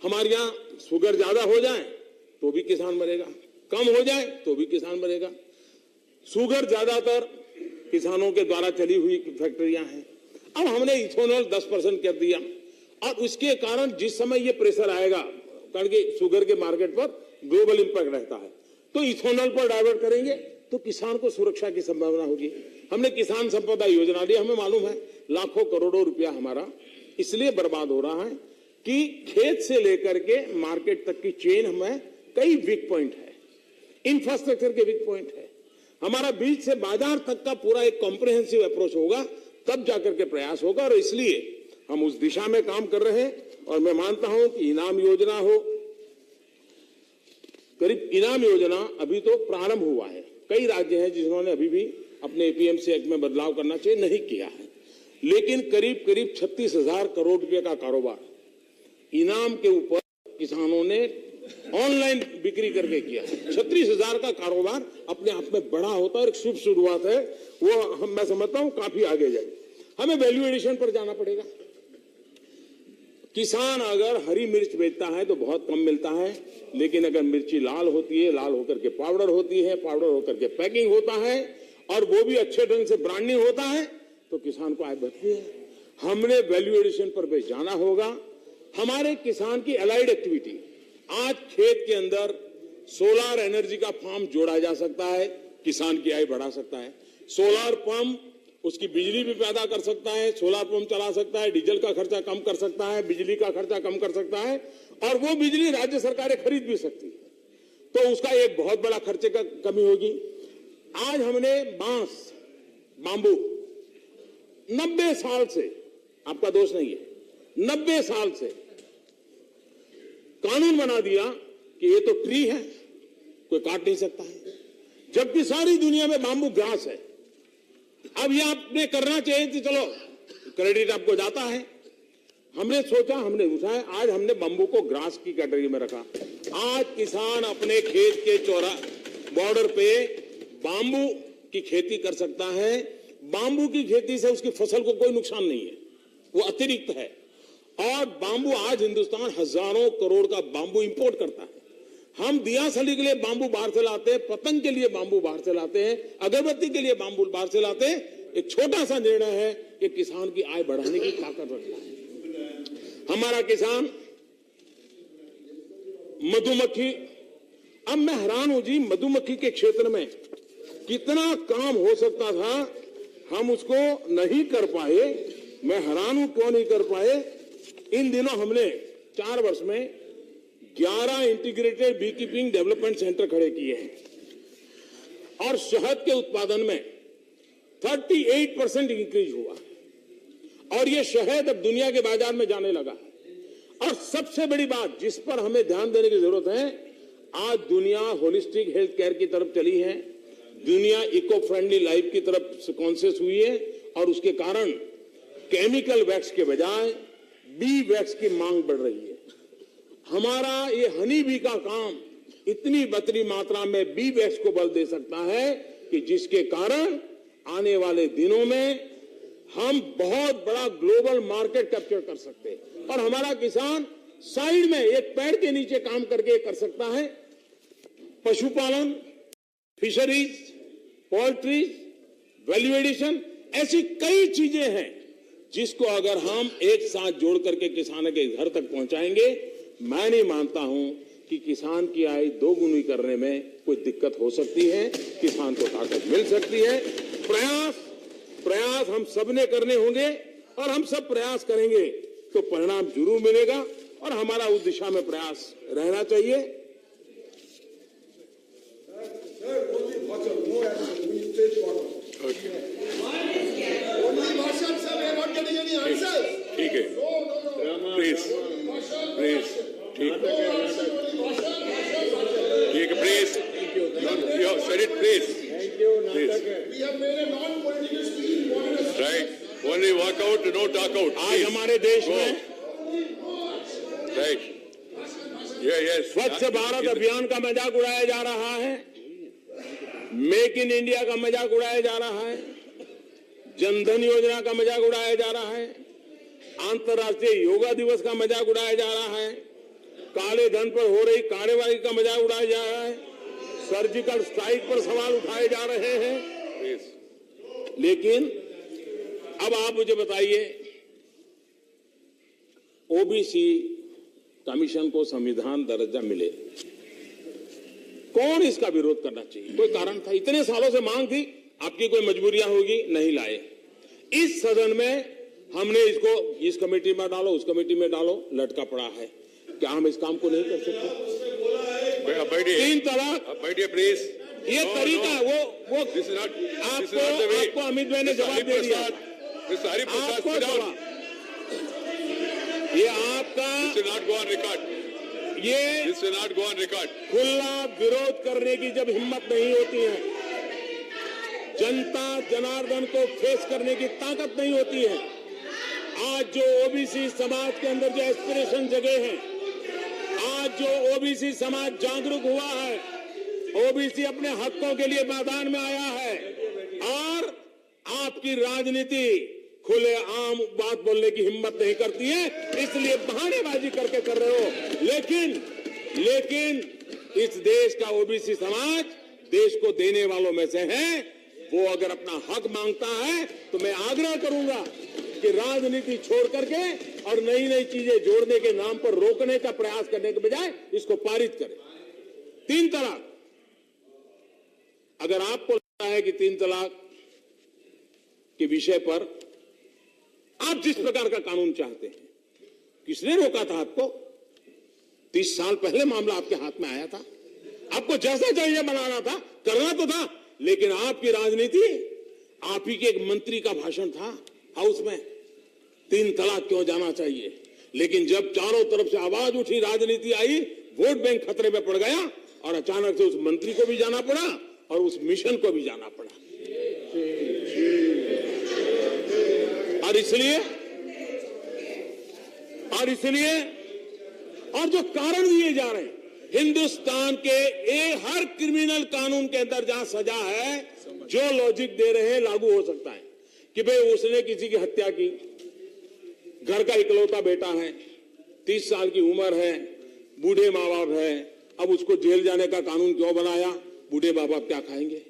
हमारे यहां शुगर ज्यादा हो जाए तो भी किसान मरेगा, कम हो जाए तो भी किसान मरेगा। शुगर ज्यादातर किसानों के द्वारा चली हुई फैक्ट्रियां हैं। अब हमने इथेनॉल 10% कर दिया और उसके कारण जिस समय ये प्रेशर आएगा, कारण शुगर के मार्केट पर ग्लोबल इंपैक्ट रहता है, तो इथेनॉल पर डाइवर्ट करेंगे तो किसान को सुरक्षा की संभावना होगी। हमने किसान संपदा योजना ली, हमें मालूम है लाखों करोड़ों रुपया हमारा इसलिए बर्बाद हो रहा है कि खेत से लेकर के मार्केट तक की चेन हमें कई वीक पॉइंट है, इंफ्रास्ट्रक्चर के वीक पॉइंट है। हमारा बीज से बाजार तक का पूरा एक कॉम्प्रिहेंसिव अप्रोच होगा, तब जाकर के प्रयास होगा और इसलिए हम उस दिशा में काम कर रहे हैं। और मैं मानता हूं कि इनाम योजना हो, करीब इनाम योजना अभी तो प्रारंभ हुआ है। कई राज्य हैं जिन्होंने अभी भी अपने एपीएमसी एक्ट में बदलाव करना चाहिए, नहीं किया है, लेकिन करीब करीब 36,000 करोड़ रुपए का कारोबार इनाम के ऊपर किसानों ने ऑनलाइन बिक्री करके किया है। 36,000 का कारोबार अपने आप में बड़ा होता है और एक शुभ शुरुआत है, वो मैं समझता हूं काफी आगे जाए। हमें वैल्यू एडिशन पर जाना पड़ेगा। किसान अगर हरी मिर्च बेचता है तो बहुत कम मिलता है, लेकिन अगर मिर्ची लाल होती है, लाल होकर के पाउडर होती है, पाउडर होकर के पैकिंग होता है और वो भी अच्छे ढंग से ब्रांडिंग होता है तो किसान को आय बढ़ती है। हमने वैल्यू एडिशन पर भी जाना होगा। हमारे किसान की अलाइड एक्टिविटी, आज खेत के अंदर सोलर एनर्जी का फार्म जोड़ा जा सकता है, किसान की आय बढ़ा सकता है। सोलर पंप उसकी बिजली भी पैदा कर सकता है, सोलर पंप चला सकता है, डीजल का खर्चा कम कर सकता है, बिजली का खर्चा कम कर सकता है और वो बिजली राज्य सरकारें खरीद भी सकती है, तो उसका एक बहुत बड़ा खर्चे का कमी होगी। आज हमने बांबू 90 साल से, आपका दोष नहीं है, 90 साल से कानून बना दिया कि ये तो ट्री है, कोई काट नहीं सकता है, जबकि सारी दुनिया में बांबू घास है। अब ये आपने करना चाहिए कि चलो क्रेडिट आपको जाता है, हमने सोचा, हमने उठाया, आज हमने बांबू को ग्रास की कैटेगरी में रखा। आज किसान अपने खेत के बॉर्डर पे बांबू की खेती कर सकता है। बांबू की खेती से उसकी फसल को कोई नुकसान नहीं है, वो अतिरिक्त है। और बांबू, आज हिंदुस्तान हजारों करोड़ का बांबू इंपोर्ट करता है। हम दियासली के लिए बांबू बाहर से लाते हैं, पतंग के लिए बांबू बाहर से लाते हैं, अगरबत्ती के लिए बांबू बाहर से लाते हैं। एक छोटा सा निर्णय है कि किसान की आय बढ़ाने की ताकत रखना है। हमारा किसान मधुमक्खी, अब मैं हैरान हूं जी, मधुमक्खी के क्षेत्र में कितना काम हो सकता था, हम उसको नहीं कर पाए। मैं हैरान हूं क्यों नहीं कर पाए। इन दिनों हमने 4 वर्ष में 11 integrated bee keeping development centre खड़े किए हैं और शहद के उत्पादन में 38% इंक्रीज हुआ और ये शहद अब दुनिया के बाजार में जाने लगा। और सबसे बड़ी बात जिस पर हमें ध्यान देने की जरूरत है, आज दुनिया होलिस्टिक हेल्थ केयर की तरफ चली है, दुनिया इको फ्रेंडली लाइफ की तरफ कॉन्शियस हुई है और उसके कारण केमिकल वैक्स के बजाय बी वैक्स की मांग बढ़ रही है। हमारा ये हनी बी का काम इतनी बड़ी मात्रा में बी वैक्स को बल दे सकता है कि जिसके कारण आने वाले दिनों में हम बहुत बड़ा ग्लोबल मार्केट कैप्चर कर सकते हैं। और हमारा किसान साइड में एक पेड़ के नीचे काम करके कर सकता है। पशुपालन, फिशरीज, पोल्ट्री, वैल्यू एडिशन, ऐसी कई चीजें हैं जिसको अगर हम एक साथ जोड़ करके किसान के घर तक पहुंचाएंगे, मैं नहीं मानता हूं कि किसान की आय दोगुनी करने में कोई दिक्कत हो सकती है, किसान को ताकत मिल सकती है। प्रयास हम सबने करने होंगे और हम सब प्रयास करेंगे तो परिणाम जरूर मिलेगा और हमारा उस दिशा में प्रयास रहना चाहिए। ठीक है, प्लीज प्लीज, ठीक है, please, you have said it, please. Please. Right. Only walk out, no talk out. आज हमारे देश में right. Yes. स्वच्छ भारत अभियान का मजाक उड़ाया जा रहा है, मेक इन इंडिया का मजाक उड़ाया जा रहा है, जनधन योजना का मजाक उड़ाया जा रहा है, अंतर्राष्ट्रीय योगा दिवस का मजाक उड़ाया जा रहा है, काले धन पर हो रही कार्रवाई का मजाक उड़ाया जा रहा है, सर्जिकल स्ट्राइक पर सवाल उठाए जा रहे हैं। लेकिन अब आप मुझे बताइए, ओबीसी कमीशन को संविधान दर्जा मिले, कौन इसका विरोध करना चाहिए? कोई कारण था? इतने सालों से मांग थी, आपकी कोई मजबूरियां होगी, नहीं लाए। इस सदन में हमने इसको इस कमेटी में डालो, उस कमेटी में डालो, लटका पड़ा है। क्या हम इस काम को नहीं कर सकते? 3 तलाक, प्लीज, ये तरीका वो आपको अमित भाई ने जवाब दे दिया। आपको जवाब, ये आपका ये खुला विरोध करने की जब हिम्मत नहीं होती है, जनता जनार्दन को फेस करने की ताकत नहीं होती है। आज जो ओबीसी समाज के अंदर जो एस्पिरेशन जगे हैं, आज जो ओबीसी समाज जागरूक हुआ है, ओबीसी अपने हकों के लिए मैदान में आया है और आपकी राजनीति खुले आम बात बोलने की हिम्मत नहीं करती है, इसलिए बहानेबाजी करके कर रहे हो। लेकिन इस देश का ओबीसी समाज देश को देने वालों में से है। वो अगर अपना हक मांगता है तो मैं आग्रह करूंगा कि राजनीति छोड़ करके और नई नई चीजें जोड़ने के नाम पर रोकने का प्रयास करने के बजाय इसको पारित करें। 3 तलाक, अगर आपको लगता है कि 3 तलाक के विषय पर आप जिस प्रकार का कानून चाहते हैं, किसने रोका था आपको? 30 साल पहले मामला आपके हाथ में आया था, आपको जैसा चाहिए बनाना था, करना तो था, लेकिन आपकी राजनीति, आप ही के एक मंत्री का भाषण था हाउस में, 3 तलाक क्यों जाना चाहिए। लेकिन जब चारों तरफ से आवाज उठी, राजनीति आई, वोट बैंक खतरे में पड़ गया और अचानक से उस मंत्री को भी जाना पड़ा और उस मिशन को भी जाना पड़ा। और जो कारण दिए जा रहे हैं, हिंदुस्तान के हर क्रिमिनल कानून के अंदर जहां सजा है, जो लॉजिक दे रहे हैं लागू हो सकता है कि भाई उसने किसी की हत्या की, घर का इकलौता बेटा है, 30 साल की उम्र है, बूढ़े माँ बाप है, अब उसको जेल जाने का कानून क्यों बनाया? बूढ़े माँ बाप क्या खाएंगे?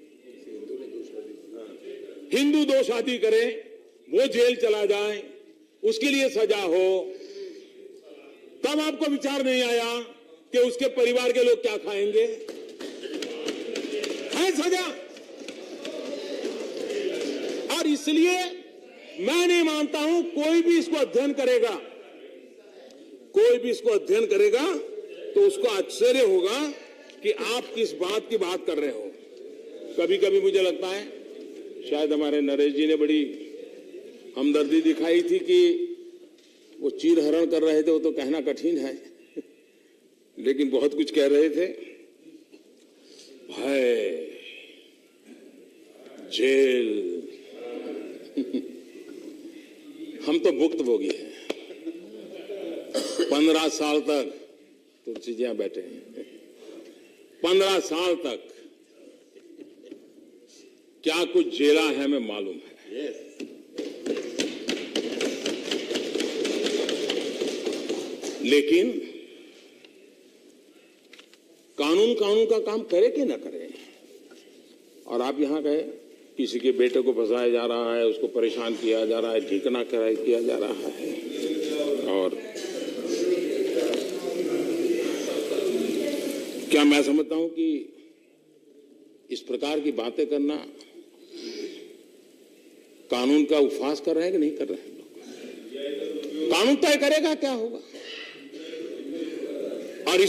हिंदू 2 शादी करे, वो जेल चला जाए, उसके लिए सजा हो, तब आपको विचार नहीं आया कि उसके परिवार के लोग क्या खाएंगे? है सजा। और इसलिए मैं नहीं मानता हूं कोई भी इसको अध्ययन करेगा तो उसको आश्चर्य होगा कि आप किस बात की बात कर रहे हो। कभी कभी मुझे लगता है शायद हमारे नरेश जी ने बड़ी हमदर्दी दिखाई थी कि वो चीर हरण कर रहे थे, वो तो कहना कठिन है, लेकिन बहुत कुछ कह रहे थे। भय, जेल, हम तो भुक्तभोगी हैं। 15 साल तक तुलसी जी बैठे हैं, 15 साल तक क्या कुछ जेला है हमें मालूम है। लेकिन कानून का काम करे कि न करे। और आप यहां गए, किसी के बेटे को फंसाया जा रहा है, उसको परेशान किया जा रहा है, ठिकाना किया जा रहा है। और क्या मैं समझता हूं कि इस प्रकार की बातें करना कानून का उपहास कर रहे हैं कि नहीं कर रहे हैं लोग? कानून तय करेगा क्या होगा। और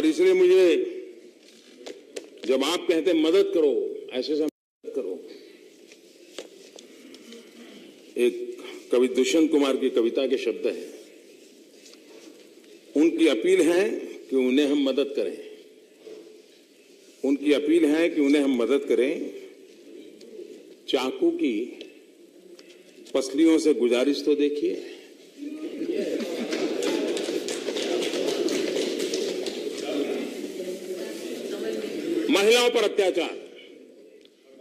इसलिए मुझे जब आप कहते हैं मदद करो, ऐसे से मदद करो, एक कवि दुष्यंत कुमार की कविता के शब्द हैं, उनकी अपील है कि उन्हें हम मदद करें। उनकी अपील है कि उन्हें हम मदद करें। चाकू की पसलियों से गुजारिश तो देखिए। महिलाओं पर अत्याचार,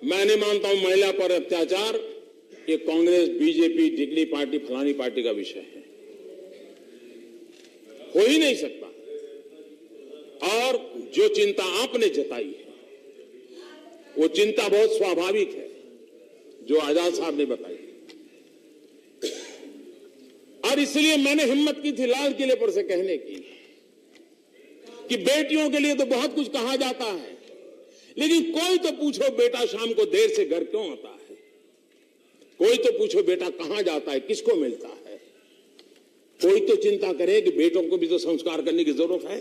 मैं नहीं मानता हूं महिला पर अत्याचार ये कांग्रेस, बीजेपी, डिगली पार्टी, फलानी पार्टी का विषय है, हो ही नहीं सकता। और जो चिंता आपने जताई है वो चिंता बहुत स्वाभाविक है, जो आजाद साहब ने बताई। और इसलिए मैंने हिम्मत की थी लाल किले पर से कहने की कि बेटियों के लिए तो बहुत कुछ कहा जाता है, लेकिन कोई तो पूछो बेटा शाम को देर से घर क्यों आता है, कोई तो पूछो बेटा कहां जाता है, किसको मिलता है, कोई तो चिंता करे कि बेटों को भी तो संस्कार करने की जरूरत है।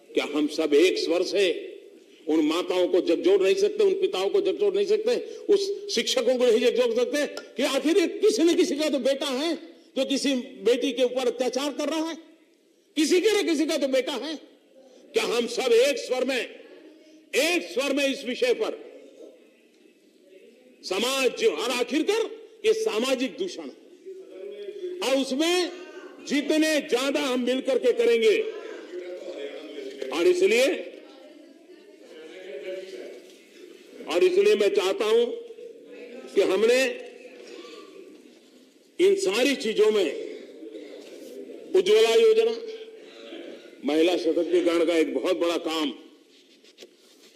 क्या हम सब एक स्वर से उन माताओं को झकझोर नहीं सकते, उन पिताओं को झकझोर नहीं सकते, उस शिक्षकों को नहीं झकझोर सकते कि आखिर किसी न किसी का तो बेटा है जो किसी बेटी के ऊपर अत्याचार कर रहा है, किसी के न किसी का तो बेटा है। क्या हम सब एक स्वर में इस विषय पर समाज, और आखिरकार ये सामाजिक दूषण है, और उसमें जितने ज्यादा हम मिलकर के करेंगे, और इसलिए मैं चाहता हूं कि हमने इन सारी चीजों में उज्ज्वला योजना, महिला सशक्तिकरण का एक बहुत बड़ा काम,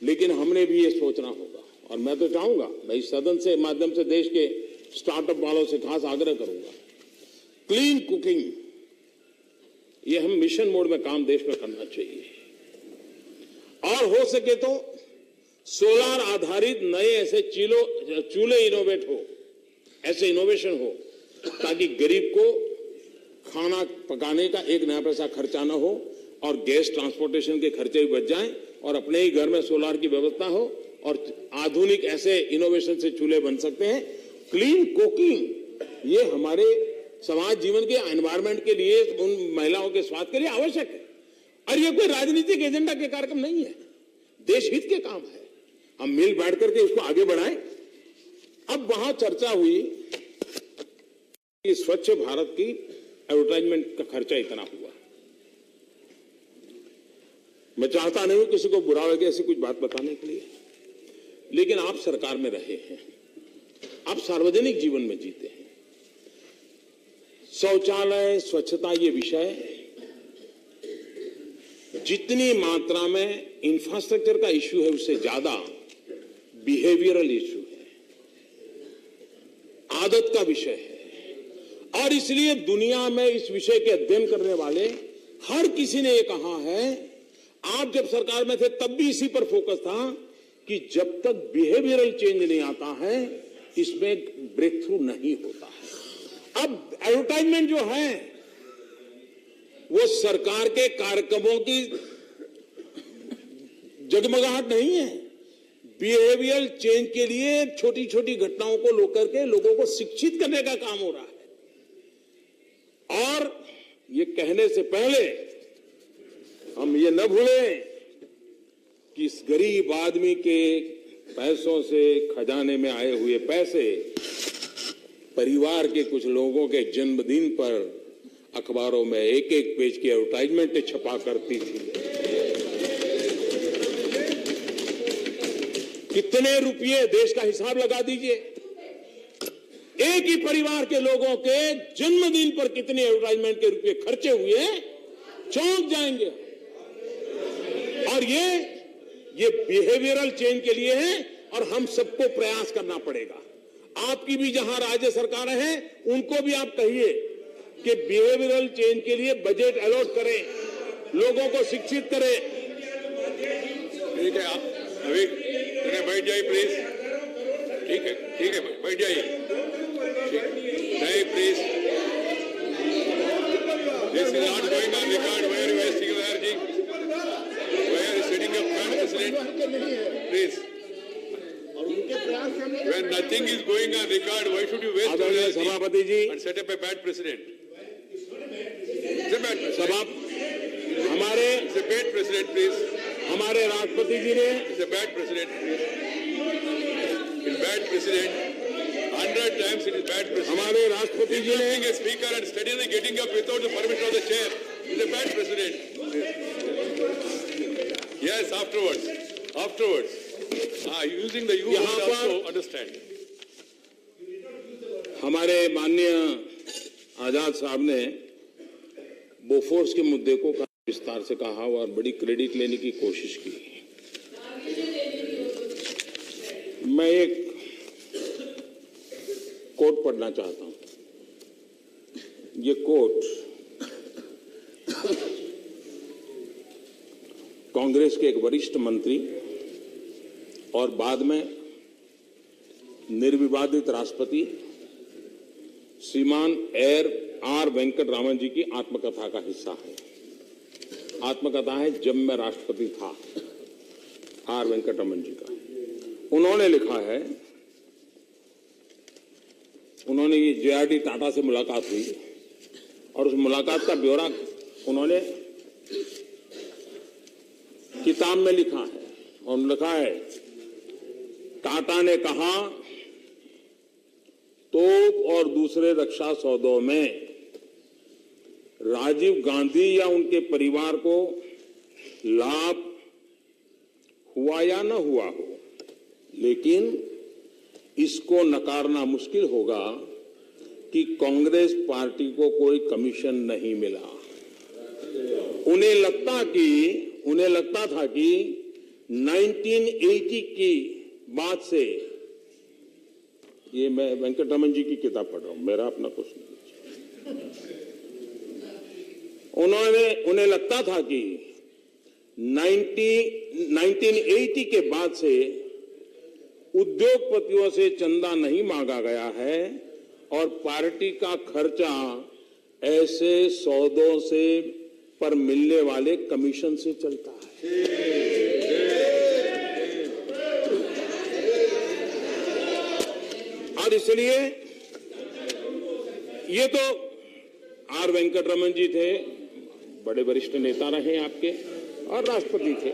लेकिन हमने भी ये सोचना होगा। और मैं तो चाहूंगा, मैं इस सदन से माध्यम से देश के स्टार्टअप वालों से खास आग्रह करूंगा, क्लीन कुकिंग ये हम मिशन मोड में काम देश में करना चाहिए। और हो सके तो सोलार आधारित नए ऐसे चूल्हे इनोवेट हो, ऐसे इनोवेशन हो ताकि गरीब को खाना पकाने का एक नया पैसा खर्चा ना हो, और गैस ट्रांसपोर्टेशन के खर्चे भी बच जाएं, और अपने ही घर में सोलार की व्यवस्था हो, और आधुनिक ऐसे इनोवेशन से चूल्हे बन सकते हैं। क्लीन कुकिंग ये हमारे समाज जीवन के, एनवायरमेंट के लिए, उन महिलाओं के स्वास्थ्य के लिए आवश्यक है। और ये कोई राजनीतिक एजेंडा के कार्यक्रम नहीं है, देश हित के काम है। हम मिल बैठ करके इसको आगे बढ़ाएं। अब वहां चर्चा हुई कि स्वच्छ भारत की एडवर्टाइजमेंट का खर्चा इतना हुआ। मैं चाहता नहीं हूं किसी को बुरा लगे ऐसी कुछ बात बताने के लिए, लेकिन आप सरकार में रहे हैं, आप सार्वजनिक जीवन में जीते हैं। शौचालय, स्वच्छता ये विषय जितनी मात्रा में इंफ्रास्ट्रक्चर का इश्यू है उससे ज्यादा बिहेवियरल इश्यू है, आदत का विषय है। और इसलिए दुनिया में इस विषय के अध्ययन करने वाले हर किसी ने ये कहा है, आप जब सरकार में थे तब भी इसी पर फोकस था कि जब तक बिहेवियरल चेंज नहीं आता है इसमें ब्रेक थ्रू नहीं होता है। अब एडवर्टाइजमेंट जो है वो सरकार के कार्यक्रमों की जगमगाहट नहीं है, बिहेवियरल चेंज के लिए छोटी छोटी घटनाओं को लेकर के लोगों को शिक्षित करने का काम हो रहा है। और ये कहने से पहले हम ये न भूलें कि इस गरीब आदमी के पैसों से, खजाने में आए हुए पैसे परिवार के कुछ लोगों के जन्मदिन पर अखबारों में एक एक पेज की एडवर्टाइजमेंट छपा करती थी। कितने रुपये, देश का हिसाब लगा दीजिए, एक ही परिवार के लोगों के जन्मदिन पर कितने एडवर्टाइजमेंट के रुपए खर्चे हुए चौंक जाएंगे। और ये बिहेवियरल चेंज के लिए है और हम सबको प्रयास करना पड़ेगा। आपकी भी जहां राज्य सरकारें हैं उनको भी आप कहिए कि बिहेवियरल चेंज के लिए बजट अलॉट करें, लोगों को शिक्षित करें। ठीक है, आप अभी बैठ जाइए प्लीज। ठीक है बैठ जाइए। नहीं please, this is not going on record. Why are you wasting your energy? Why are you setting up president? Please, when nothing is going on record, why should you waste your energy सभापति जी and set up a bad precedent? हमारे It's a bad precedent, please. हमारे राष्ट्रपति जी ने It's a bad precedent. It's bad precedent. 100 times it is bad precedent. हमारे राष्ट्रपति जी ने Interrupting a speaker and steadily getting up without the permission of the chair is a bad precedent. Yes, afterwards. Using the you यहाँ word पर also understand. हमारे माननीय आजाद साहब ने Bofors के मुद्दे को विस्तार से कहा और बड़ी क्रेडिट लेने की कोशिश की। मैं एक कोट पढ़ना चाहता हूं। ये कोट कांग्रेस के एक वरिष्ठ मंत्री और बाद में निर्विवादित राष्ट्रपति श्रीमान आर वेंकट रामन जी की आत्मकथा का हिस्सा है। आत्मकथा है जब मैं राष्ट्रपति था, आर वेंकट रमन जी का। उन्होंने लिखा है, उन्होंने ये JRD टाटा से मुलाकात हुई और उस मुलाकात का ब्यौरा उन्होंने किताब में लिखा है और लिखा है, टाटा ने कहा तोप और दूसरे रक्षा सौदों में राजीव गांधी या उनके परिवार को लाभ हुआ या न हुआ हो, लेकिन इसको नकारना मुश्किल होगा कि कांग्रेस पार्टी को कोई कमीशन नहीं मिला। उन्हें लगता था कि 1980 की बात से, ये मैं वेंकट रमन जी की किताब पढ़ रहा हूं, मेरा अपना कुछ नहीं। उन्हें लगता था कि 1980 के बाद से उद्योगपतियों से चंदा नहीं मांगा गया है और पार्टी का खर्चा ऐसे सौदों से पर मिलने वाले कमीशन से चलता है। और इसलिए ये तो आर वेंकट रमन जी थे, बड़े वरिष्ठ नेता रहे आपके और राष्ट्रपति थे।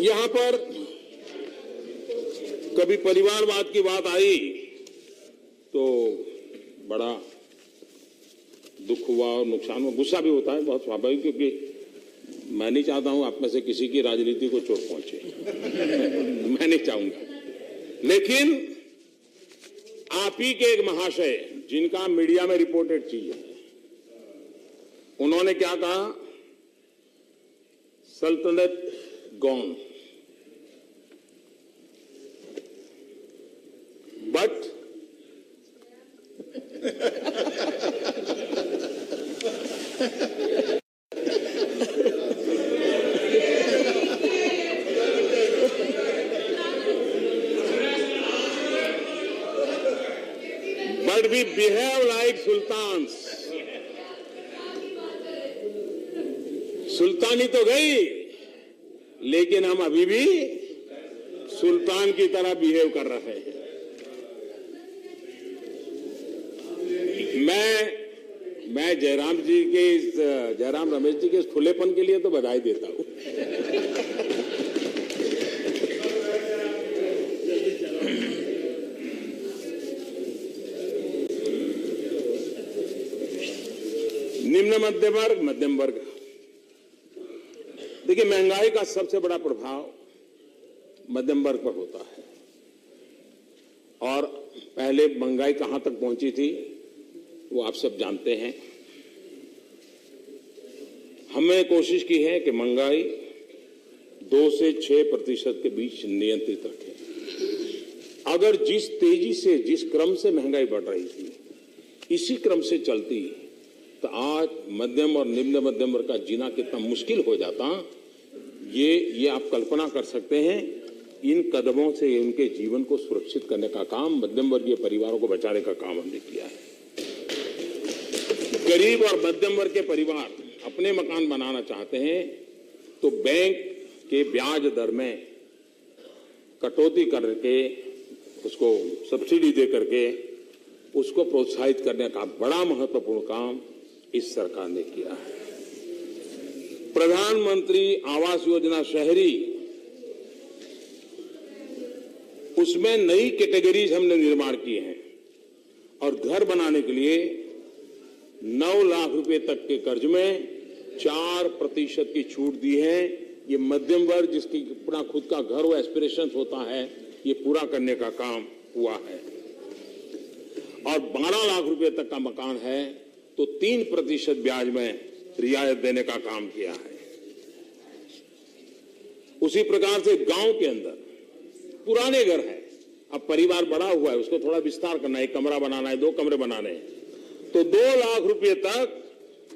यहां पर कभी परिवारवाद की बात आई तो बड़ा दुख हुआ और नुकसान हुआ, गुस्सा भी होता है, बहुत स्वाभाविक, क्योंकि मैं नहीं चाहता हूं आप में से किसी की राजनीति को चोट पहुंचे। मैं नहीं चाहूंगा। लेकिन आप ही के एक महाशय जिनका मीडिया में रिपोर्टेड चीज है, उन्होंने क्या कहा, सल्तनत gone but we behave like sultans। सुल्तानी तो गई, लेकिन हम अभी भी सुल्तान की तरह बिहेव कर रहे हैं। मैं जयराम रमेश जी के इस खुलेपन के लिए तो बधाई देता हूं। निम्न मध्यम वर्ग, देखिए महंगाई का सबसे बड़ा प्रभाव मध्यम वर्ग पर होता है। और पहले महंगाई कहां तक पहुंची थी वो आप सब जानते हैं। हमने कोशिश की है कि महंगाई 2 से 6% के बीच नियंत्रित रखें। अगर जिस तेजी से, जिस क्रम से महंगाई बढ़ रही थी, इसी क्रम से चलती तो आज मध्यम और निम्न मध्यम वर्ग का जीना कितना मुश्किल हो जाता, ये आप कल्पना कर सकते हैं। इन कदमों से उनके जीवन को सुरक्षित करने का काम, मध्यम वर्गीय परिवारों को बचाने का काम हमने किया है। गरीब और मध्यम वर्ग के परिवार अपने मकान बनाना चाहते हैं तो बैंक के ब्याज दर में कटौती करके, उसको सब्सिडी दे करके उसको प्रोत्साहित करने का बड़ा महत्वपूर्ण काम इस सरकार ने किया है। प्रधानमंत्री आवास योजना शहरी, उसमें नई कैटेगरीज हमने निर्माण किए हैं और घर बनाने के लिए 9 लाख रुपए तक के कर्ज में 4% की छूट दी है। ये मध्यम वर्ग जिसकी अपना खुद का घर हो, एस्पिरेशन होता है, ये पूरा करने का काम हुआ है। और 12 लाख रुपए तक का मकान है तो 3% ब्याज में रियायत देने का काम किया है। उसी प्रकार से गांव के अंदर पुराने घर है, अब परिवार बड़ा हुआ है, उसको थोड़ा विस्तार करना है, 1 कमरा बनाना है, 2 कमरे बनाने हैं, तो 2 लाख रुपए तक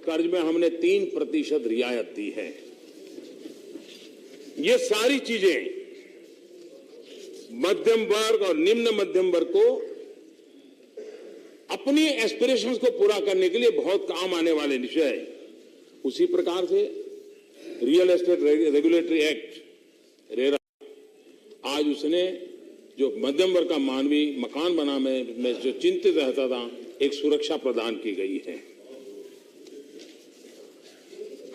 कर्ज में हमने 3% रियायत दी है। ये सारी चीजें मध्यम वर्ग और निम्न मध्यम वर्ग को अपनी एस्पिरेशंस को पूरा करने के लिए बहुत काम आने वाले विषय है। उसी प्रकार से real estate regulatory act, RERA, आज उसने जो मध्यम वर्ग का मानवी मकान बनाने में जो चिंतित रहता था, एक सुरक्षा प्रदान की गई है।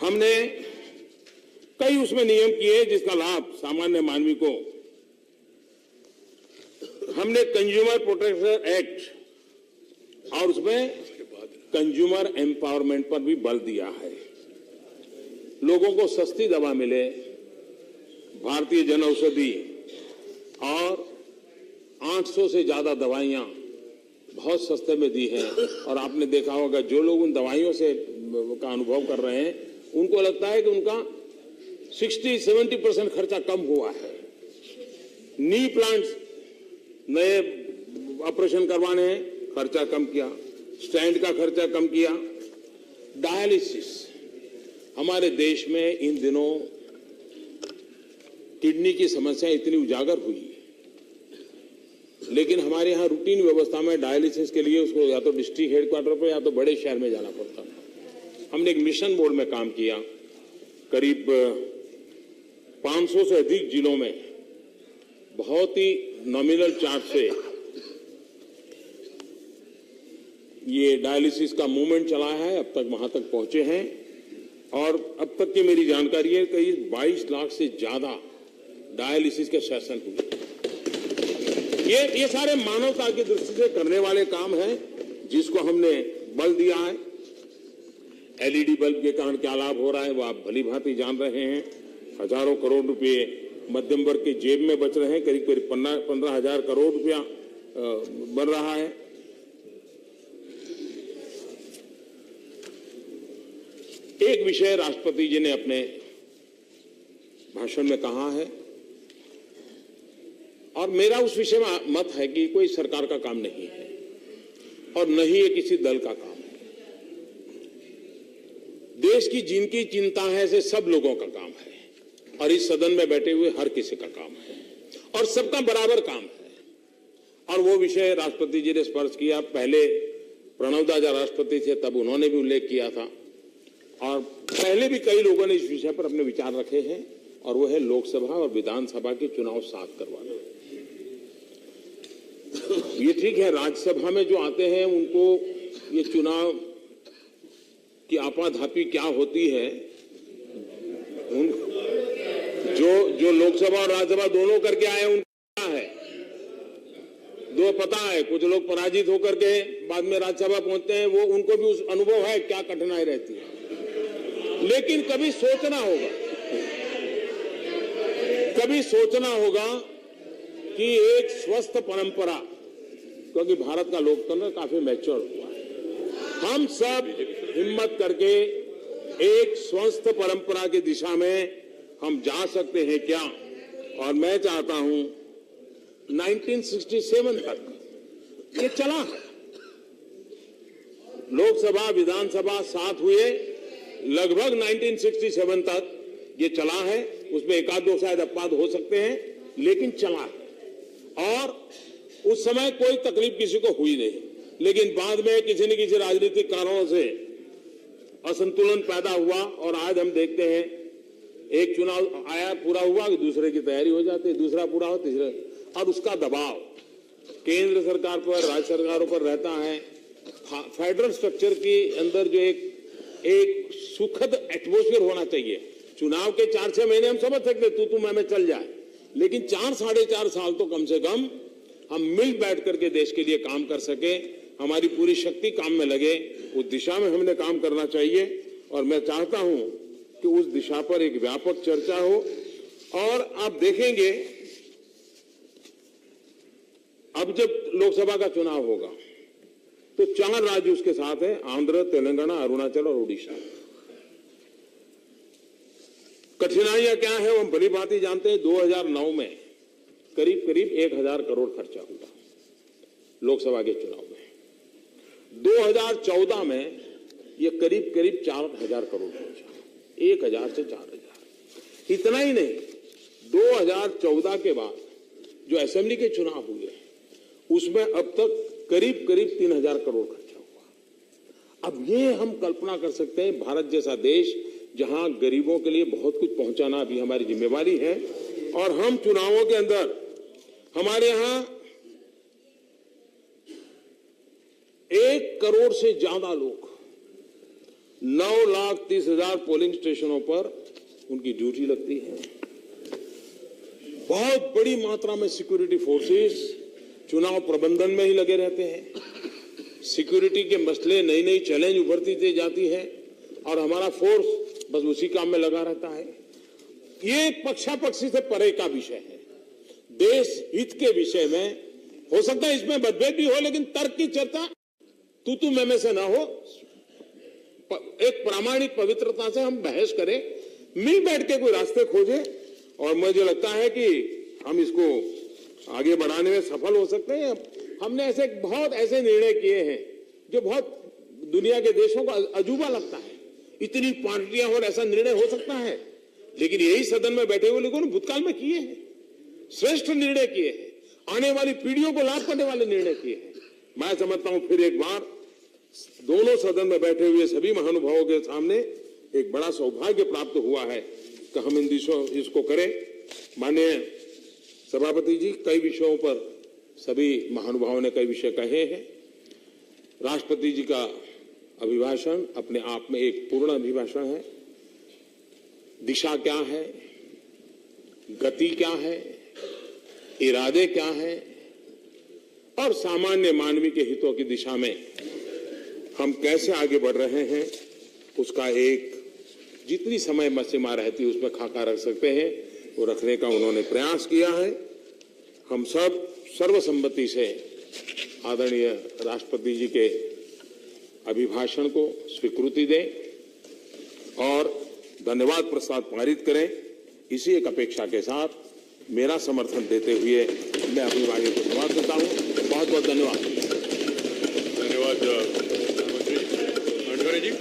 हमने कई उसमें नियम किए जिसका लाभ सामान्य मानवी को, हमने कंज्यूमर प्रोटेक्शन एक्ट और उसमें कंज्यूमर एम्पावरमेंट पर भी बल दिया है। लोगों को सस्ती दवा मिले, भारतीय जन औषधि और 800 से ज्यादा दवाइयां बहुत सस्ते में दी हैं। और आपने देखा होगा जो लोग उन दवाइयों से का अनुभव कर रहे हैं, उनको लगता है कि उनका 60-70% खर्चा कम हुआ है। नी प्लांट्स नए ऑपरेशन करवाने हैं, खर्चा कम किया, स्टैंड का खर्चा कम किया। डायलिसिस, हमारे देश में इन दिनों किडनी की समस्या इतनी उजागर हुई, लेकिन हमारे यहाँ रूटीन व्यवस्था में डायलिसिस के लिए उसको या तो डिस्ट्रिक्ट हेडक्वार्टर पर या तो बड़े शहर में जाना पड़ता है। हमने एक मिशन मोड में काम किया, करीब 500 से अधिक जिलों में बहुत ही नॉमिनल चार्ज से ये डायलिसिस का मूवमेंट चलाया है। अब तक वहां तक पहुंचे हैं और अब तक की मेरी जानकारी है करीब 22 लाख से ज्यादा डायलिसिस के सेशन हुए। ये सारे मानवता की दृष्टि से करने वाले काम हैं जिसको हमने बल दिया है। एलईडी बल्ब के कारण क्या लाभ हो रहा है वो आप भली भांति जान रहे हैं। हजारों करोड़ रुपए मध्यम वर्ग के जेब में बच रहे हैं, करीब 15,000 करोड़ रुपया बन रहा है। एक विषय राष्ट्रपति जी ने अपने भाषण में कहा है और मेरा उस विषय में मत है कि कोई सरकार का काम नहीं है और न ही ये किसी दल का काम है। देश की जिनकी चिंता है से सब लोगों का काम है और इस सदन में बैठे हुए हर किसी का काम है और सबका बराबर काम है। और वो विषय राष्ट्रपति जी ने स्पर्श किया। पहले प्रणब दा राष्ट्रपति थे तब उन्होंने भी उल्लेख किया था और पहले भी कई लोगों ने इस विषय पर अपने विचार रखे हैं और वो है लोकसभा और विधानसभा के चुनाव साथ करवाना। ये ठीक है, राज्यसभा में जो आते हैं उनको ये चुनाव की आपाधापी क्या होती है, जो लोकसभा और राज्यसभा दोनों करके आए उनको क्या है दो पता है। कुछ लोग पराजित होकर के बाद में राज्यसभा पहुंचते हैं, वो उनको भी उस अनुभव है क्या कठिनाई रहती है। लेकिन कभी सोचना होगा कि एक स्वस्थ परंपरा क्योंकि भारत का लोकतंत्र काफी मैच्योर हुआ है। हम सब हिम्मत करके एक स्वस्थ परंपरा की दिशा में हम जा सकते हैं क्या? और मैं चाहता हूं 1967 तक ये चला है। लोकसभा विधानसभा साथ हुए, लगभग 1967 तक ये चला है। उसमें एक आध दो शायद अपवाद हो सकते हैं, लेकिन चला है। और उस समय कोई तकलीफ किसी को हुई नहीं, लेकिन बाद में किसी न किसी राजनीतिक कारणों से असंतुलन पैदा हुआ और आज हम देखते हैं एक चुनाव आया, पूरा हुआ कि दूसरे की तैयारी हो जाती है, दूसरा पूरा हो, तीसरा, और उसका दबाव केंद्र सरकार पर, राज्य सरकारों पर रहता है। फेडरल स्ट्रक्चर के अंदर जो एक सुखद एटमॉस्फेयर होना चाहिए। चुनाव के 4-6 महीने हम समझ सकते तू मैं चल जाए, लेकिन 4-4.5 साल तो कम से कम हम मिल बैठ करके देश के लिए काम कर सके, हमारी पूरी शक्ति काम में लगे, उस दिशा में हमने काम करना चाहिए। और मैं चाहता हूं कि उस दिशा पर एक व्यापक चर्चा हो। और आप देखेंगे अब जब लोकसभा का चुनाव होगा तो 4 राज्य उसके साथ हैं, आंध्र, तेलंगाना, अरुणाचल और उड़ीसा। कठिनाइयां क्या है वो हम भली भांति जानते हैं। 2009 में करीब 1000 करोड़ खर्चा हुआ लोकसभा के चुनाव में। 2014 में ये करीब 4000 करोड़ पहुंचा, 1000 से 4000। इतना ही नहीं, 2014 के बाद जो असेंबली के चुनाव हुए उसमें अब तक करीब 3000 करोड़ खर्चा हुआ। अब ये हम कल्पना कर सकते हैं, भारत जैसा देश जहां गरीबों के लिए बहुत कुछ पहुंचाना भी हमारी जिम्मेवारी है। और हम चुनावों के अंदर हमारे यहां 1 करोड़ से ज्यादा लोग 9,30,000 पोलिंग स्टेशनों पर उनकी ड्यूटी लगती है। बहुत बड़ी मात्रा में सिक्योरिटी फोर्सेस चुनाव प्रबंधन में ही लगे रहते हैं। सिक्योरिटी के मसले, नई चैलेंज उभरती जाती है और हमारा फोर्स बस उसी काम में लगा रहता है। ये पक्षापक्षी से परे का विषय है। देश हित के विषय में हो सकता है इसमें मतभेद भी हो, लेकिन तर्क की चर्चा तू मैं से ना हो। एक प्रामाणिक पवित्रता से हम बहस करें, मिल बैठ के कोई रास्ते खोजें, और मुझे लगता है कि हम इसको आगे बढ़ाने में सफल हो सकते हैं। हमने बहुत ऐसे निर्णय किए हैं जो बहुत दुनिया के देशों को अजूबा लगता है। इतनी पार्टियां और ऐसा निर्णय हो सकता है, लेकिन यही सदन में बैठे हुए लोगों ने भूतकाल में किए हैं, श्रेष्ठ निर्णय किए हैं, आने वाली पीढ़ियों को लाभ करने वाले निर्णय किए हैं। मैं समझता हूं फिर एक बार दोनों सदन में बैठे हुए सभी महानुभावों के सामने एक बड़ा सौभाग्य प्राप्त हुआ है कि हम इन दिशों इसको करें। माननीय सभापति जी, कई विषयों पर सभी महानुभावों ने कई विषय कहे हैं। राष्ट्रपति जी का अभिभाषण अपने आप में एक पूर्ण अभिभाषण है। दिशा क्या है, गति क्या है, इरादे क्या है, और सामान्य मानवीय के हितों की दिशा में हम कैसे आगे बढ़ रहे हैं, उसका एक जितनी समय सीमा रहती है उसमें खाका रख सकते हैं, वो रखने का उन्होंने प्रयास किया है। हम सब सर्वसम्मति से आदरणीय राष्ट्रपति जी के अभिभाषण को स्वीकृति दें और धन्यवाद प्रस्ताव पारित करें। इसी एक अपेक्षा के साथ मेरा समर्थन देते हुए मैं अपनी वाणी को समाप्त करता हूं। बहुत बहुत धन्यवाद। धन्यवाद मंत्री जी।